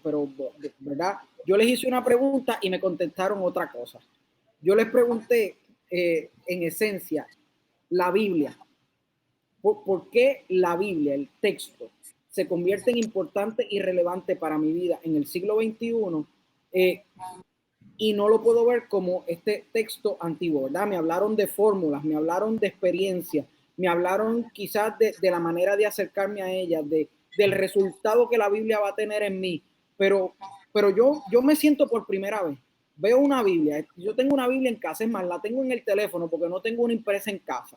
¿verdad? Yo les hice una pregunta y me contestaron otra cosa. Yo les pregunté, en esencia, la Biblia. ¿Por qué la Biblia, el texto, se convierte en importante y relevante para mi vida en el siglo XXI? Y no lo puedo ver como este texto antiguo, ¿verdad? Me hablaron de fórmulas, me hablaron de experiencia, me hablaron quizás de la manera de acercarme a ella, del resultado que la Biblia va a tener en mí. Pero yo me siento por primera vez. Veo una Biblia, yo tengo una Biblia en casa, es más, la tengo en el teléfono porque no tengo una impresa en casa.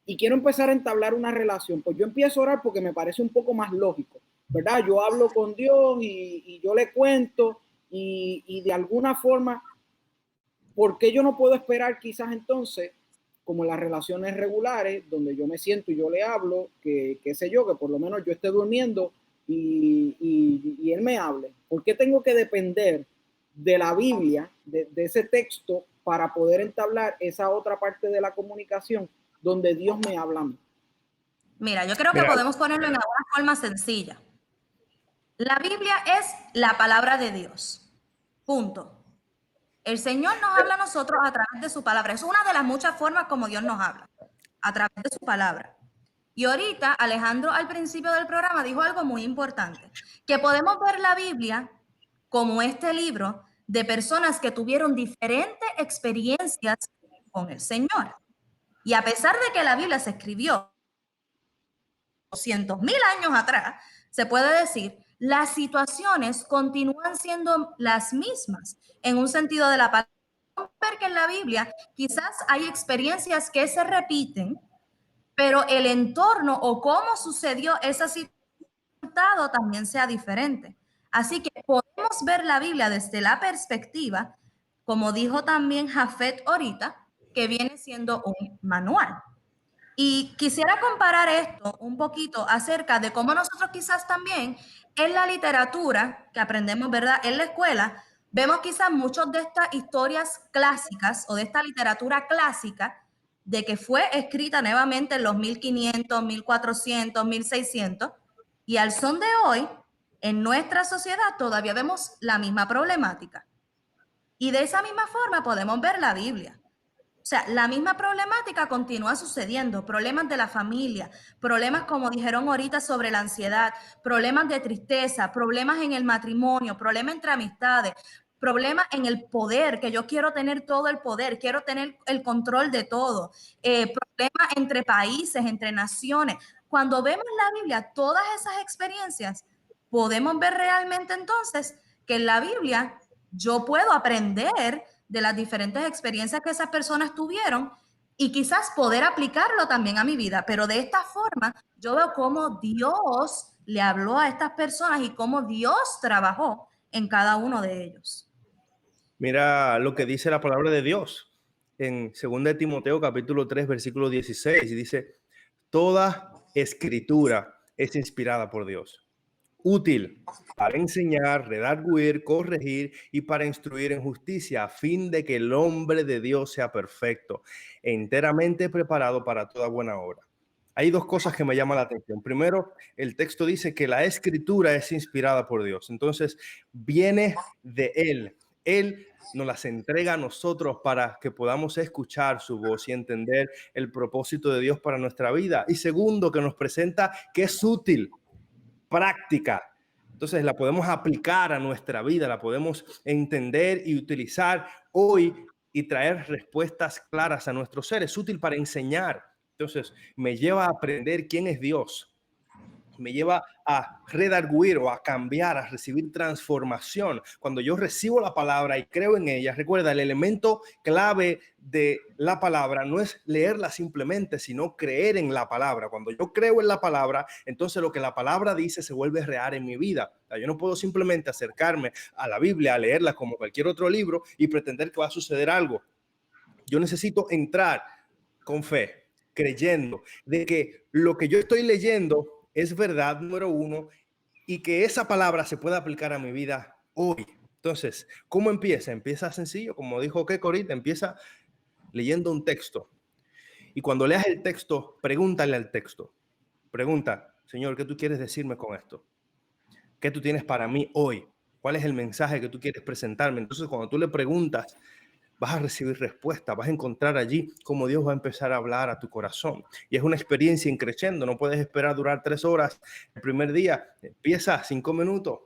Y quiero empezar a entablar una relación. Pues yo empiezo a orar porque me parece un poco más lógico. ¿verdad? Yo hablo con Dios y yo le cuento y de alguna forma, ¿por qué yo no puedo esperar quizás entonces, como en las relaciones regulares, donde yo me siento y yo le hablo, que qué sé yo, que por lo menos yo esté durmiendo y él me hable? ¿Por qué tengo que depender de la Biblia, de ese texto, para poder entablar esa otra parte de la comunicación donde Dios me habla a mí? Mira, yo creo que Mira, podemos ponerlo en una forma sencilla. La Biblia es la palabra de Dios. Punto. El Señor nos habla a nosotros a través de su palabra. Es una de las muchas formas como Dios nos habla, a través de su palabra. Y ahorita Alejandro al principio del programa dijo algo muy importante, que podemos ver la Biblia como este libro de personas que tuvieron diferentes experiencias con el Señor. Y a pesar de que la Biblia se escribió 200,000 años atrás, se puede decir, las situaciones continúan siendo las mismas en un sentido de la palabra. Ver que en la Biblia quizás hay experiencias que se repiten, pero el entorno o cómo sucedió esa situación también sea diferente. Así que podemos ver la Biblia desde la perspectiva, como dijo también Jafet ahorita, que viene siendo un manual. Y quisiera comparar esto un poquito acerca de cómo nosotros quizás también en la literatura que aprendemos, ¿verdad? En la escuela, vemos quizás muchas de estas historias clásicas o de esta literatura clásica de que fue escrita nuevamente en los 1500, 1400, 1600 y al son de hoy, en nuestra sociedad todavía vemos la misma problemática. Y de esa misma forma podemos ver la Biblia. O sea, la misma problemática continúa sucediendo, problemas de la familia, problemas como dijeron ahorita sobre la ansiedad, problemas de tristeza, problemas en el matrimonio, problemas entre amistades, problemas en el poder, que yo quiero tener todo el poder, quiero tener el control de todo, problemas entre países, entre naciones. Cuando vemos la Biblia, todas esas experiencias, podemos ver realmente entonces que en la Biblia yo puedo aprender de las diferentes experiencias que esas personas tuvieron y quizás poder aplicarlo también a mi vida. Pero de esta forma, yo veo cómo Dios le habló a estas personas y cómo Dios trabajó en cada uno de ellos. mira lo que dice la palabra de Dios en 2 Timoteo capítulo 3 versículo 16 y dice, toda escritura es inspirada por Dios, útil para enseñar, redarguir, corregir y para instruir en justicia, a fin de que el hombre de Dios sea perfecto, enteramente preparado para toda buena obra. Hay dos cosas que me llaman la atención. Primero, el texto dice que la escritura es inspirada por Dios. Entonces, viene de Él. Él nos las entrega a nosotros para que podamos escuchar su voz y entender el propósito de Dios para nuestra vida. Y segundo, que nos presenta que es útil, práctica. Entonces la podemos aplicar a nuestra vida, la podemos entender y utilizar hoy y traer respuestas claras a nuestro ser. Es útil para enseñar. Entonces me lleva a aprender quién es Dios. Me lleva a redarguir o a cambiar, a recibir transformación. Cuando yo recibo la palabra y creo en ella, recuerda, el elemento clave de la palabra no es leerla simplemente, sino creer en la palabra. Cuando yo creo en la palabra, entonces lo que la palabra dice se vuelve real en mi vida. Yo no puedo simplemente acercarme a la Biblia, a leerla como cualquier otro libro y pretender que va a suceder algo. Yo necesito entrar con fe, creyendo de que lo que yo estoy leyendo es verdad, número uno, y que esa palabra se puede aplicar a mi vida hoy. Entonces, ¿cómo empieza? Empieza sencillo, como dijo Keiko ahorita, empieza leyendo un texto. Y cuando leas el texto, pregúntale al texto. Pregunta, Señor, ¿qué tú quieres decirme con esto? ¿Qué tú tienes para mí hoy? ¿Cuál es el mensaje que tú quieres presentarme? Entonces, cuando tú le preguntas, vas a recibir respuesta, vas a encontrar allí cómo Dios va a empezar a hablar a tu corazón. Y es una experiencia increciendo, no puedes esperar durar 3 horas el primer día, empieza 5 minutos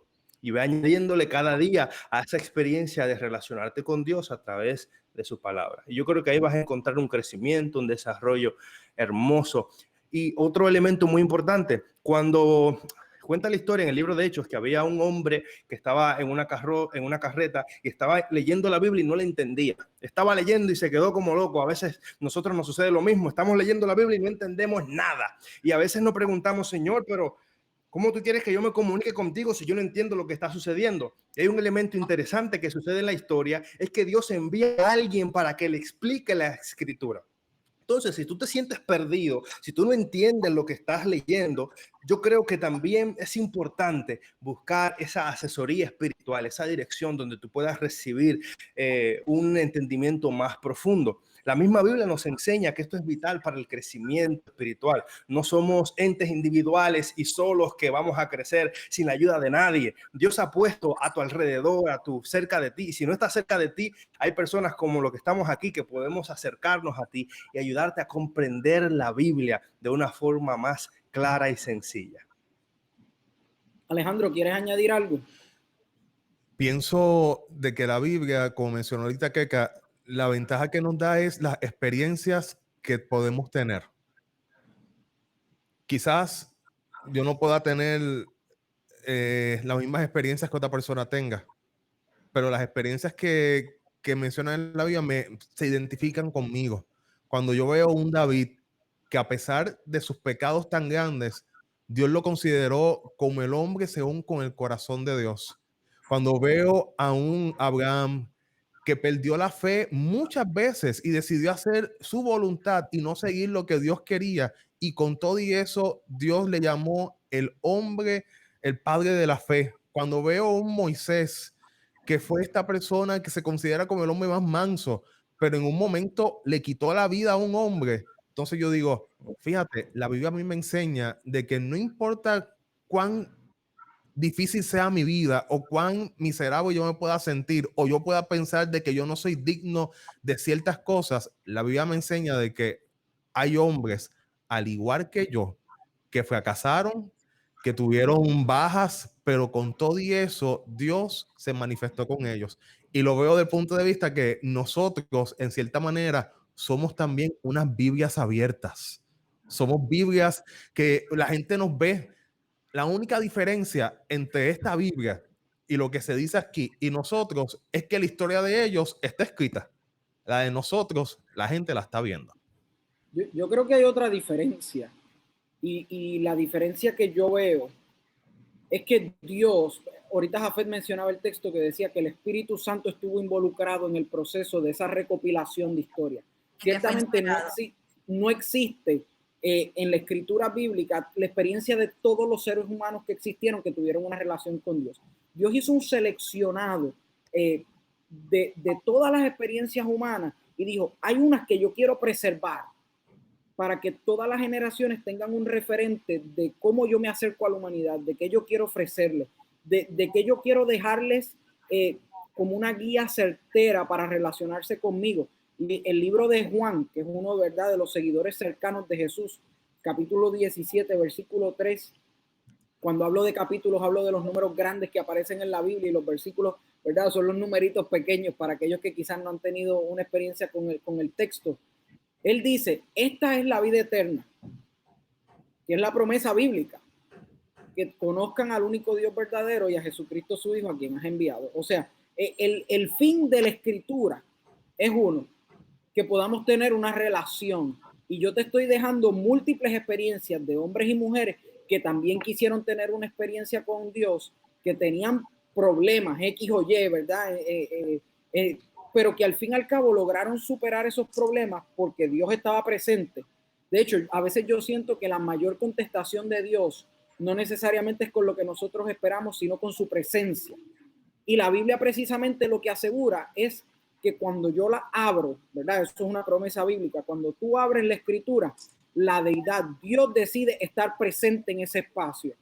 y ve añadiéndole cada día a esa experiencia de relacionarte con Dios a través de su palabra. Y yo creo que ahí vas a encontrar un crecimiento, un desarrollo hermoso. Y otro elemento muy importante, cuando cuenta la historia en el libro de Hechos que había un hombre que estaba en una carreta y estaba leyendo la Biblia y no la entendía. Estaba leyendo y se quedó como loco. A veces nosotros nos sucede lo mismo. Estamos leyendo la Biblia y no entendemos nada. Y a veces nos preguntamos, Señor, pero ¿Cómo tú quieres que yo me comunique contigo si yo no entiendo lo que está sucediendo? Y hay un elemento interesante que sucede en la historia, es que Dios envía a alguien para que le explique la escritura. Entonces, si tú te sientes perdido, si tú no entiendes lo que estás leyendo, yo creo que también es importante buscar esa asesoría espiritual, esa dirección donde tú puedas recibir un entendimiento más profundo. La misma Biblia nos enseña que esto es vital para el crecimiento espiritual. No somos entes individuales y solos que vamos a crecer sin la ayuda de nadie. Dios ha puesto a tu alrededor, cerca de ti. Y si no estás cerca de ti, hay personas como los que estamos aquí que podemos acercarnos a ti y ayudarte a comprender la Biblia de una forma más clara y sencilla. Alejandro, ¿quieres añadir algo? Pienso de que la Biblia, como mencionó ahorita Keka, la ventaja que nos da es las experiencias que podemos tener. Quizás yo no pueda tener las mismas experiencias que otra persona tenga, pero las experiencias que menciona en la Biblia se identifican conmigo. Cuando yo veo un David que a pesar de sus pecados tan grandes, Dios lo consideró como el hombre según con el corazón de Dios. Cuando veo a un Abraham que perdió la fe muchas veces y decidió hacer su voluntad y no seguir lo que Dios quería, y con todo y eso Dios le llamó el hombre, el padre de la fe. Cuando veo a un Moisés que fue esta persona que se considera como el hombre más manso, pero en un momento le quitó la vida a un hombre, entonces yo digo, fíjate, la Biblia a mí me enseña de que no importa cuán difícil sea mi vida o cuán miserable yo me pueda sentir o yo pueda pensar de que yo no soy digno de ciertas cosas, la Biblia me enseña de que hay hombres, al igual que yo, que fracasaron, que tuvieron bajas, pero con todo y eso, Dios se manifestó con ellos. Y lo veo del punto de vista que nosotros, en cierta manera, somos también unas Biblias abiertas. Somos Biblias que la gente nos ve. La única diferencia entre esta Biblia y lo que se dice aquí y nosotros es que la historia de ellos está escrita. La de nosotros, la gente la está viendo. Yo creo que hay otra diferencia. Y la diferencia que yo veo es que Dios, ahorita Jafet mencionaba el texto que decía que el Espíritu Santo estuvo involucrado en el proceso de esa recopilación de historia. Ciertamente no existe en la escritura bíblica la experiencia de todos los seres humanos que existieron que tuvieron una relación con Dios. Dios hizo un seleccionado de todas las experiencias humanas y dijo, hay unas que yo quiero preservar para que todas las generaciones tengan un referente de cómo yo me acerco a la humanidad, de qué yo quiero ofrecerles, de qué yo quiero dejarles como una guía certera para relacionarse conmigo. El libro de Juan, que es uno, ¿verdad?, de los seguidores cercanos de Jesús, capítulo 17, versículo 3. Cuando hablo de capítulos, hablo de los números grandes que aparecen en la Biblia, y los versículos, ¿verdad?, son los numeritos pequeños para aquellos que quizás no han tenido una experiencia con el texto. Él dice, esta es la vida eterna, que es la promesa bíblica, que conozcan al único Dios verdadero y a Jesucristo su Hijo, a quien has enviado. O sea, el fin de la escritura es uno, que podamos tener una relación. Y yo te estoy dejando múltiples experiencias de hombres y mujeres que también quisieron tener una experiencia con Dios, que tenían problemas X o Y, ¿verdad? Pero que al fin y al cabo lograron superar esos problemas porque Dios estaba presente. De hecho, a veces yo siento que la mayor contestación de Dios no necesariamente es con lo que nosotros esperamos, sino con su presencia. Y la Biblia precisamente lo que asegura es que cuando yo la abro, ¿verdad? Eso es una promesa bíblica. Cuando tú abres la escritura, la deidad, Dios decide estar presente en ese espacio.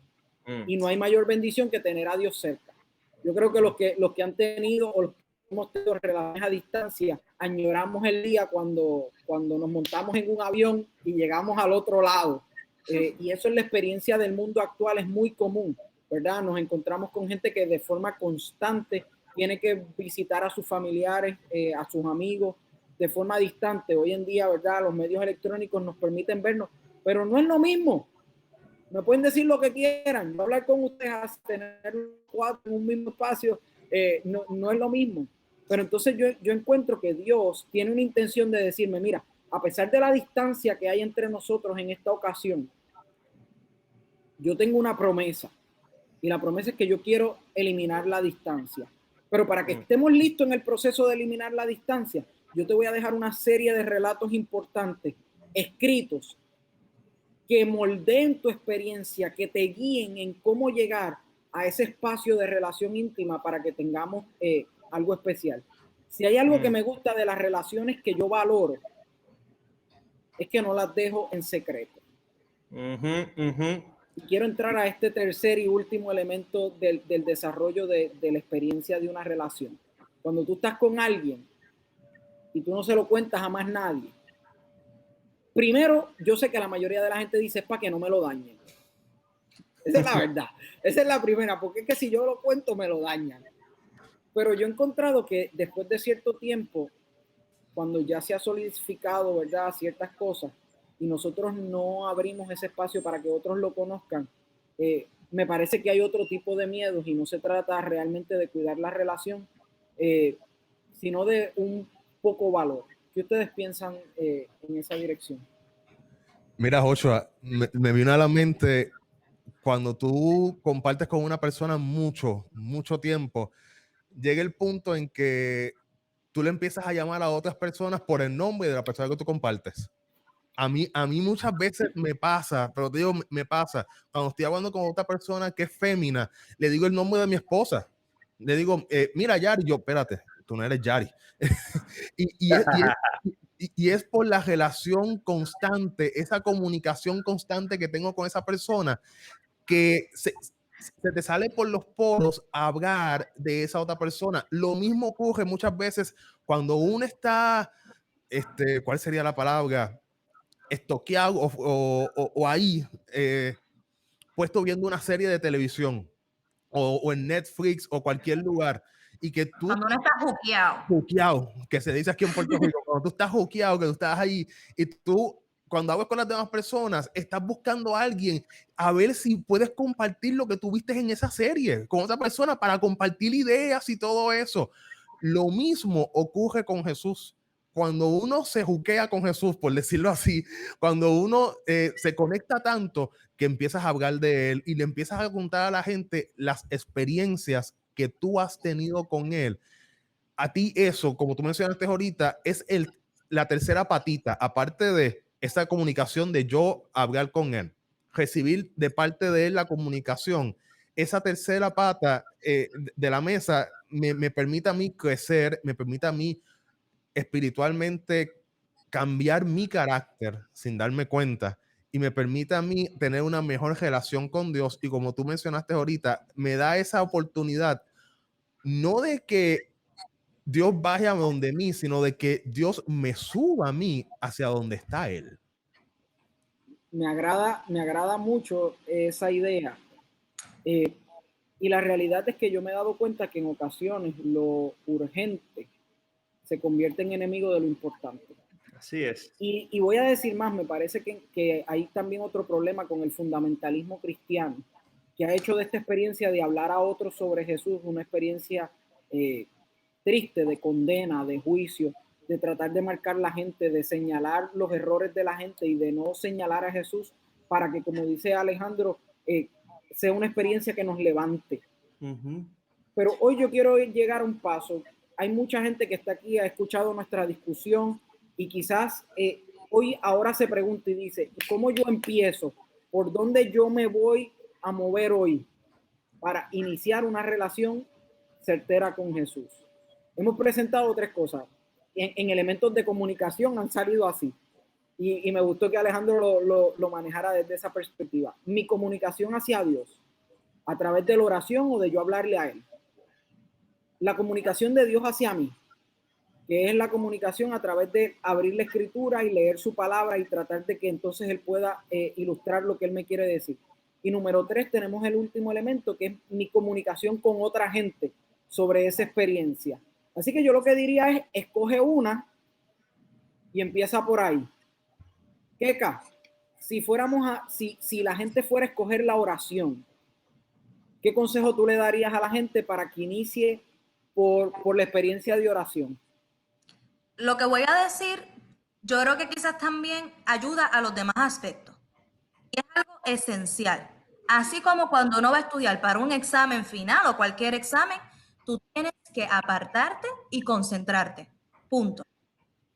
Y no hay mayor bendición que tener a Dios cerca. Yo creo que los que han tenido o los que hemos tenido relaciones a distancia, añoramos el día cuando nos montamos en un avión y llegamos al otro lado. Y eso en la experiencia del mundo actual es muy común, ¿verdad? Nos encontramos con gente que de forma constante tiene que visitar a sus familiares, a sus amigos, de forma distante. Hoy en día, ¿verdad?, los medios electrónicos nos permiten vernos, pero no es lo mismo. Me pueden decir lo que quieran, no hablar con ustedes, tener cuatro en un mismo espacio, no es lo mismo. Pero entonces yo encuentro que Dios tiene una intención de decirme, mira, a pesar de la distancia que hay entre nosotros en esta ocasión, yo tengo una promesa y la promesa es que yo quiero eliminar la distancia. Pero para que estemos listos en el proceso de eliminar la distancia, yo te voy a dejar una serie de relatos importantes, escritos, que moldeen tu experiencia, que te guíen en cómo llegar a ese espacio de relación íntima para que tengamos algo especial. Si hay algo que me gusta de las relaciones que yo valoro, es que no las dejo en secreto. Y quiero entrar a este tercer y último elemento del desarrollo de la experiencia de una relación. Cuando tú estás con alguien y tú no se lo cuentas a más nadie, primero, yo sé que la mayoría de la gente dice es para que no me lo dañen. Esa es la verdad. Esa es la primera, porque es que si yo lo cuento me lo dañan. Pero yo he encontrado que después de cierto tiempo, cuando ya se ha solidificado, ¿verdad?, ciertas cosas y nosotros no abrimos ese espacio para que otros lo conozcan, me parece que hay otro tipo de miedos y no se trata realmente de cuidar la relación, sino de un poco valor. ¿Qué ustedes piensan en esa dirección? Mira, Joshua, me vino a la mente cuando tú compartes con una persona mucho tiempo, llega el punto en que tú le empiezas a llamar a otras personas por el nombre de la persona que tú compartes. A mí muchas veces me pasa, pero te digo, me pasa, cuando estoy hablando con otra persona que es fémina, le digo el nombre de mi esposa. Le digo, mira, Yari, yo, espérate, tú no eres Yari. y es por la relación constante, esa comunicación constante que tengo con esa persona, que se te sale por los poros hablar de esa otra persona. Lo mismo ocurre muchas veces cuando uno está, ¿cuál sería la palabra? Estoqueado o ahí, puesto viendo una serie de televisión o en Netflix o cualquier lugar, y que tú Cuando uno está juqueado. juqueado, que se dice aquí en Puerto Rico, cuando tú estás juqueado, que tú estás ahí y tú, cuando hablas con las demás personas, estás buscando a alguien a ver si puedes compartir lo que tuviste en esa serie con otra persona para compartir ideas y todo eso. Lo mismo ocurre con Jesús. Cuando uno se juquea con Jesús, por decirlo así, cuando uno se conecta tanto que empiezas a hablar de él y le empiezas a contar a la gente las experiencias que tú has tenido con él, a ti eso, como tú mencionaste ahorita, es la tercera patita, aparte de esa comunicación de yo hablar con él, recibir de parte de él la comunicación. Esa tercera pata de la mesa me permite a mí crecer, me permite a mí espiritualmente cambiar mi carácter sin darme cuenta y me permite a mí tener una mejor relación con Dios. Y como tú mencionaste ahorita, me da esa oportunidad, no de que Dios baje a donde mí, sino de que Dios me suba a mí hacia donde está Él. Me agrada mucho esa idea. Y la realidad es que yo me he dado cuenta que en ocasiones lo urgente se convierte en enemigo de lo importante. Así es. Y voy a decir más, me parece que hay también otro problema con el fundamentalismo cristiano, que ha hecho de esta experiencia de hablar a otros sobre Jesús una experiencia triste, de condena, de juicio, de tratar de marcar la gente, de señalar los errores de la gente y de no señalar a Jesús para que, como dice Alejandro, sea una experiencia que nos levante. Pero hoy yo quiero llegar a un paso. Hay mucha gente que está aquí, ha escuchado nuestra discusión y quizás ahora se pregunta y dice, ¿cómo yo empiezo? ¿Por dónde yo me voy a mover hoy para iniciar una relación certera con Jesús? Hemos presentado tres cosas. En elementos de comunicación han salido así. Y me gustó que Alejandro lo manejara desde esa perspectiva. Mi comunicación hacia Dios, a través de la oración o de yo hablarle a Él. La comunicación de Dios hacia mí, que es la comunicación a través de abrir la escritura y leer su palabra y tratar de que entonces Él pueda ilustrar lo que Él me quiere decir. Y número 3, tenemos el último elemento, que es mi comunicación con otra gente sobre esa experiencia. Así que yo lo que diría es, escoge una y empieza por ahí. Keka, si la gente fuera a escoger la oración, ¿qué consejo tú le darías a la gente para que inicie por la experiencia de oración? Lo que voy a decir, yo creo que quizás también ayuda a los demás aspectos. Y es algo esencial. Así como cuando uno va a estudiar para un examen final o cualquier examen, tú tienes que apartarte y concentrarte. Punto.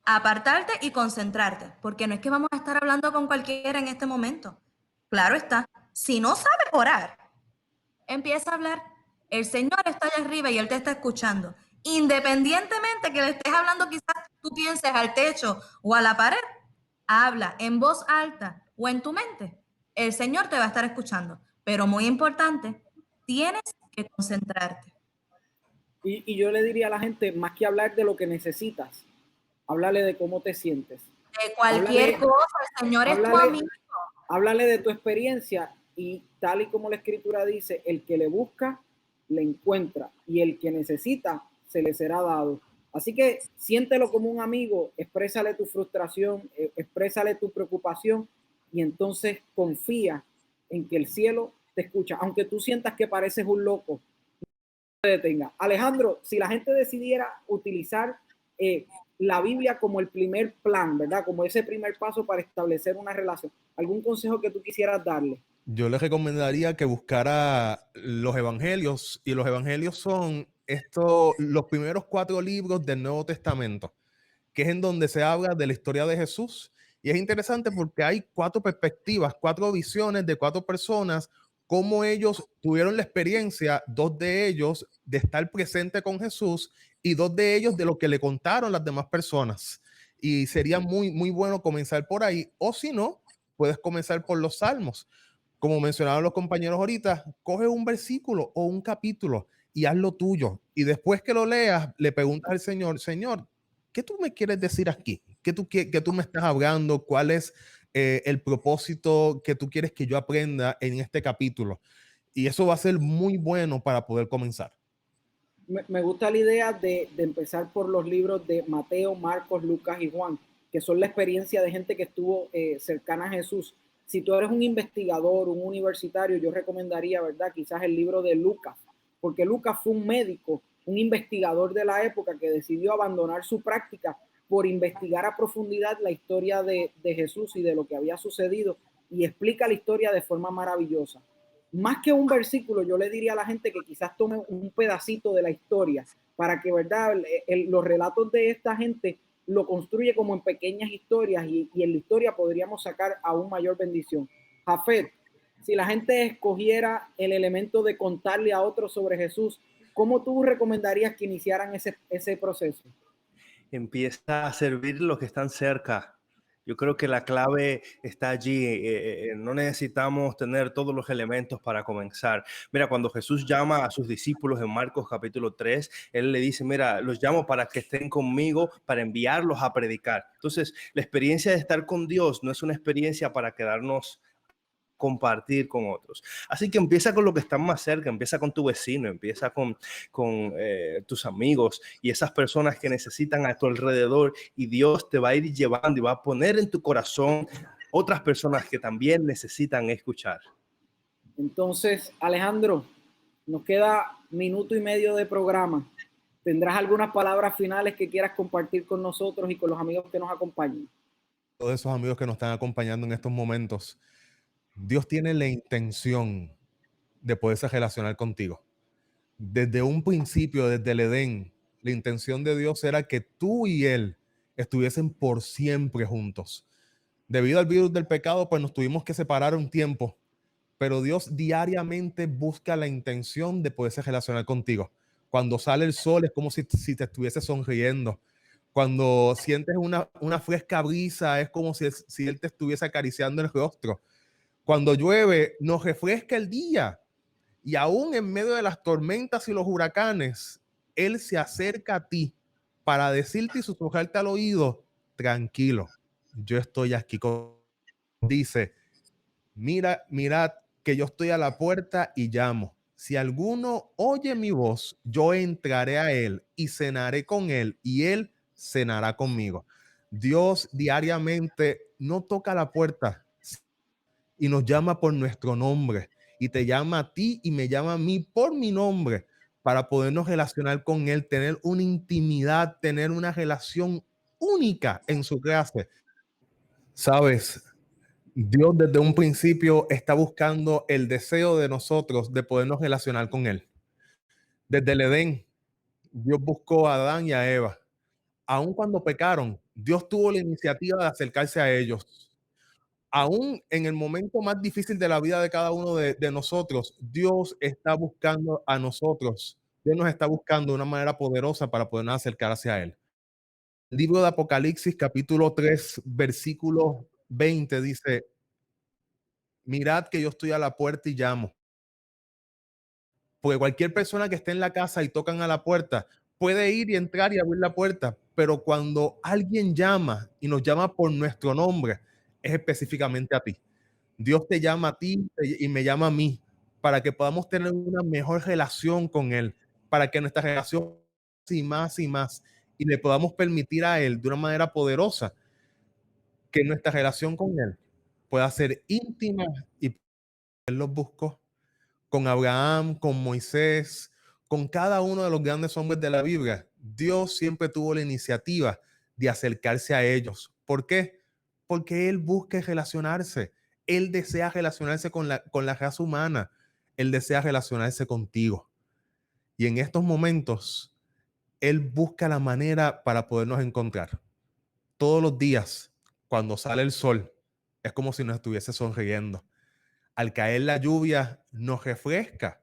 Apartarte y concentrarte, porque no es que vamos a estar hablando con cualquiera en este momento. Claro está, si no sabe orar, empieza a hablar. El Señor está allá arriba y Él te está escuchando. Independientemente que le estés hablando, quizás tú pienses al techo o a la pared, habla en voz alta o en tu mente. El Señor te va a estar escuchando. Pero muy importante, tienes que concentrarte. Y yo le diría a la gente, más que hablar de lo que necesitas, háblale de cómo te sientes. De cualquier Háblale- cosa, el Señor es tu háblale- amigo. Háblale de tu experiencia y tal y como la escritura dice, el que le busca, le encuentra y el que necesita, se le será dado. Así que siéntelo como un amigo, exprésale tu frustración, exprésale tu preocupación y entonces confía en que el cielo te escucha. Aunque tú sientas que pareces un loco, no te detenga. Alejandro, si la gente decidiera utilizar la Biblia como el primer plan, ¿verdad? Como ese primer paso para establecer una relación, ¿algún consejo que tú quisieras darle? Yo les recomendaría que buscara los evangelios, y los evangelios son los primeros 4 libros del Nuevo Testamento, que es en donde se habla de la historia de Jesús. Y es interesante porque hay 4 perspectivas, 4 visiones de 4 personas, cómo ellos tuvieron la experiencia, 2 de ellos de estar presente con Jesús y 2 de ellos de lo que le contaron las demás personas. Y sería muy, muy bueno comenzar por ahí, o si no, puedes comenzar por los salmos. Como mencionaron los compañeros ahorita, coge un versículo o un capítulo y haz lo tuyo. Y después que lo leas, le preguntas al Señor, Señor, ¿qué tú me quieres decir aquí? ¿Qué tú me estás hablando? ¿Cuál es el propósito que tú quieres que yo aprenda en este capítulo? Y eso va a ser muy bueno para poder comenzar. Me gusta la idea de empezar por los libros de Mateo, Marcos, Lucas y Juan, que son la experiencia de gente que estuvo cercana a Jesús. Si tú eres un investigador, un universitario, yo recomendaría, ¿verdad? Quizás el libro de Lucas, porque Lucas fue un médico, un investigador de la época que decidió abandonar su práctica por investigar a profundidad la historia de Jesús y de lo que había sucedido, y explica la historia de forma maravillosa. Más que un versículo, yo le diría a la gente que quizás tome un pedacito de la historia para que, ¿verdad? Los relatos de esta gente lo construye como en pequeñas historias y en la historia podríamos sacar aún mayor bendición. Jafet, si la gente escogiera el elemento de contarle a otros sobre Jesús, ¿cómo tú recomendarías que iniciaran ese proceso? Empieza a servir los que están cerca. Yo creo que la clave está allí. No necesitamos tener todos los elementos para comenzar. Mira, cuando Jesús llama a sus discípulos en Marcos capítulo 3, Él le dice, mira, los llamo para que estén conmigo, para enviarlos a predicar. Entonces, la experiencia de estar con Dios no es una experiencia para quedarnos compartir con otros. Así que empieza con lo que están más cerca, empieza con tu vecino, empieza con tus amigos y esas personas que necesitan a tu alrededor, y Dios te va a ir llevando y va a poner en tu corazón otras personas que también necesitan escuchar. Entonces, Alejandro, nos queda 1.5 minutos de programa. ¿Tendrás algunas palabras finales que quieras compartir con nosotros y con los amigos que nos acompañan? Todos esos amigos que nos están acompañando en estos momentos, Dios tiene la intención de poderse relacionar contigo. Desde un principio, desde el Edén, la intención de Dios era que tú y Él estuviesen por siempre juntos. Debido al virus del pecado, pues nos tuvimos que separar un tiempo, pero Dios diariamente busca la intención de poderse relacionar contigo. Cuando sale el sol es como si te estuviese sonriendo. Cuando sientes una fresca brisa es como si Él te estuviese acariciando el rostro. Cuando llueve nos refresca el día. Y aún en medio de las tormentas y los huracanes, Él se acerca a ti para decirte y susurrarte al oído, tranquilo, yo estoy aquí. Dice, mirad que yo estoy a la puerta y llamo. Si alguno oye mi voz, yo entraré a él y cenaré con él y él cenará conmigo. Dios diariamente no toca la puerta y nos llama por nuestro nombre, y te llama a ti y me llama a mí por mi nombre, para podernos relacionar con Él, tener una intimidad, tener una relación única en su clase. Sabes, Dios desde un principio está buscando el deseo de nosotros de podernos relacionar con Él. Desde el Edén, Dios buscó a Adán y a Eva. Aun cuando pecaron, Dios tuvo la iniciativa de acercarse a ellos. Aún en el momento más difícil de la vida de cada uno de nosotros, Dios está buscando a nosotros. Dios nos está buscando de una manera poderosa para podernos acercar hacia Él. El libro de Apocalipsis, capítulo 3, versículo 20 dice: mirad que yo estoy a la puerta y llamo. Porque cualquier persona que esté en la casa y tocan a la puerta puede ir y entrar y abrir la puerta, pero cuando alguien llama y nos llama por nuestro nombre, es específicamente a ti. Dios te llama a ti y me llama a mí para que podamos tener una mejor relación con Él, para que nuestra relación y más y le podamos permitir a Él de una manera poderosa que nuestra relación con Él pueda ser íntima y Él los buscó con Abraham, con Moisés, con cada uno de los grandes hombres de la Biblia. Dios siempre tuvo la iniciativa de acercarse a ellos. ¿Por qué? Porque Él busca relacionarse. Él desea relacionarse con la raza humana. Él desea relacionarse contigo. Y en estos momentos, Él busca la manera para podernos encontrar. Todos los días, cuando sale el sol, es como si nos estuviese sonriendo. Al caer la lluvia, nos refresca.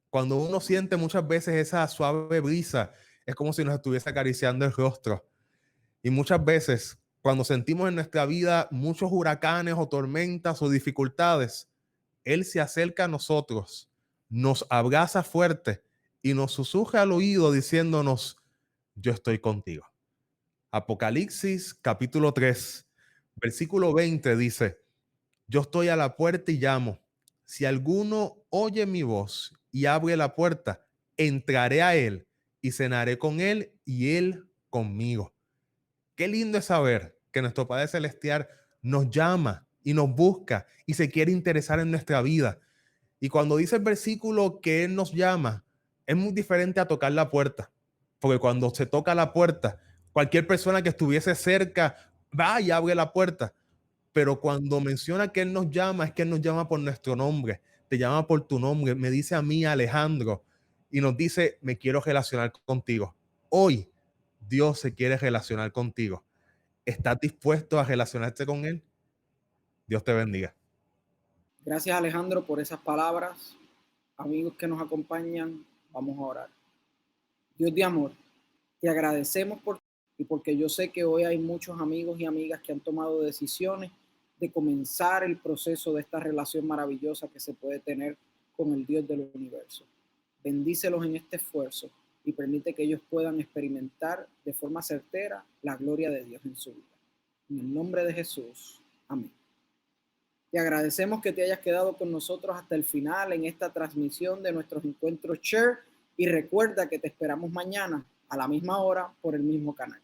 Cuando uno siente muchas veces esa suave brisa, es como si nos estuviese acariciando el rostro. Y muchas veces, cuando sentimos en nuestra vida muchos huracanes o tormentas o dificultades, Él se acerca a nosotros, nos abraza fuerte y nos susurra al oído diciéndonos: yo estoy contigo. Apocalipsis capítulo 3, versículo 20 dice: yo estoy a la puerta y llamo. Si alguno oye mi voz y abre la puerta, entraré a él y cenaré con él y él conmigo. Qué lindo es saber que nuestro Padre Celestial nos llama y nos busca y se quiere interesar en nuestra vida. Y cuando dice el versículo que Él nos llama, es muy diferente a tocar la puerta. Porque cuando se toca la puerta, cualquier persona que estuviese cerca va y abre la puerta. Pero cuando menciona que Él nos llama, es que Él nos llama por nuestro nombre, te llama por tu nombre, me dice a mí, Alejandro, y nos dice: me quiero relacionar contigo. Hoy Dios se quiere relacionar contigo. ¿Estás dispuesto a relacionarte con Él? Dios te bendiga. Gracias, Alejandro, por esas palabras. Amigos que nos acompañan, vamos a orar. Dios de amor, te agradecemos por y porque yo sé que hoy hay muchos amigos y amigas que han tomado decisiones de comenzar el proceso de esta relación maravillosa que se puede tener con el Dios del universo. Bendícelos en este esfuerzo y permite que ellos puedan experimentar de forma certera la gloria de Dios en su vida. En el nombre de Jesús. Amén. Te agradecemos que te hayas quedado con nosotros hasta el final en esta transmisión de nuestros encuentros Share y recuerda que te esperamos mañana a la misma hora por el mismo canal.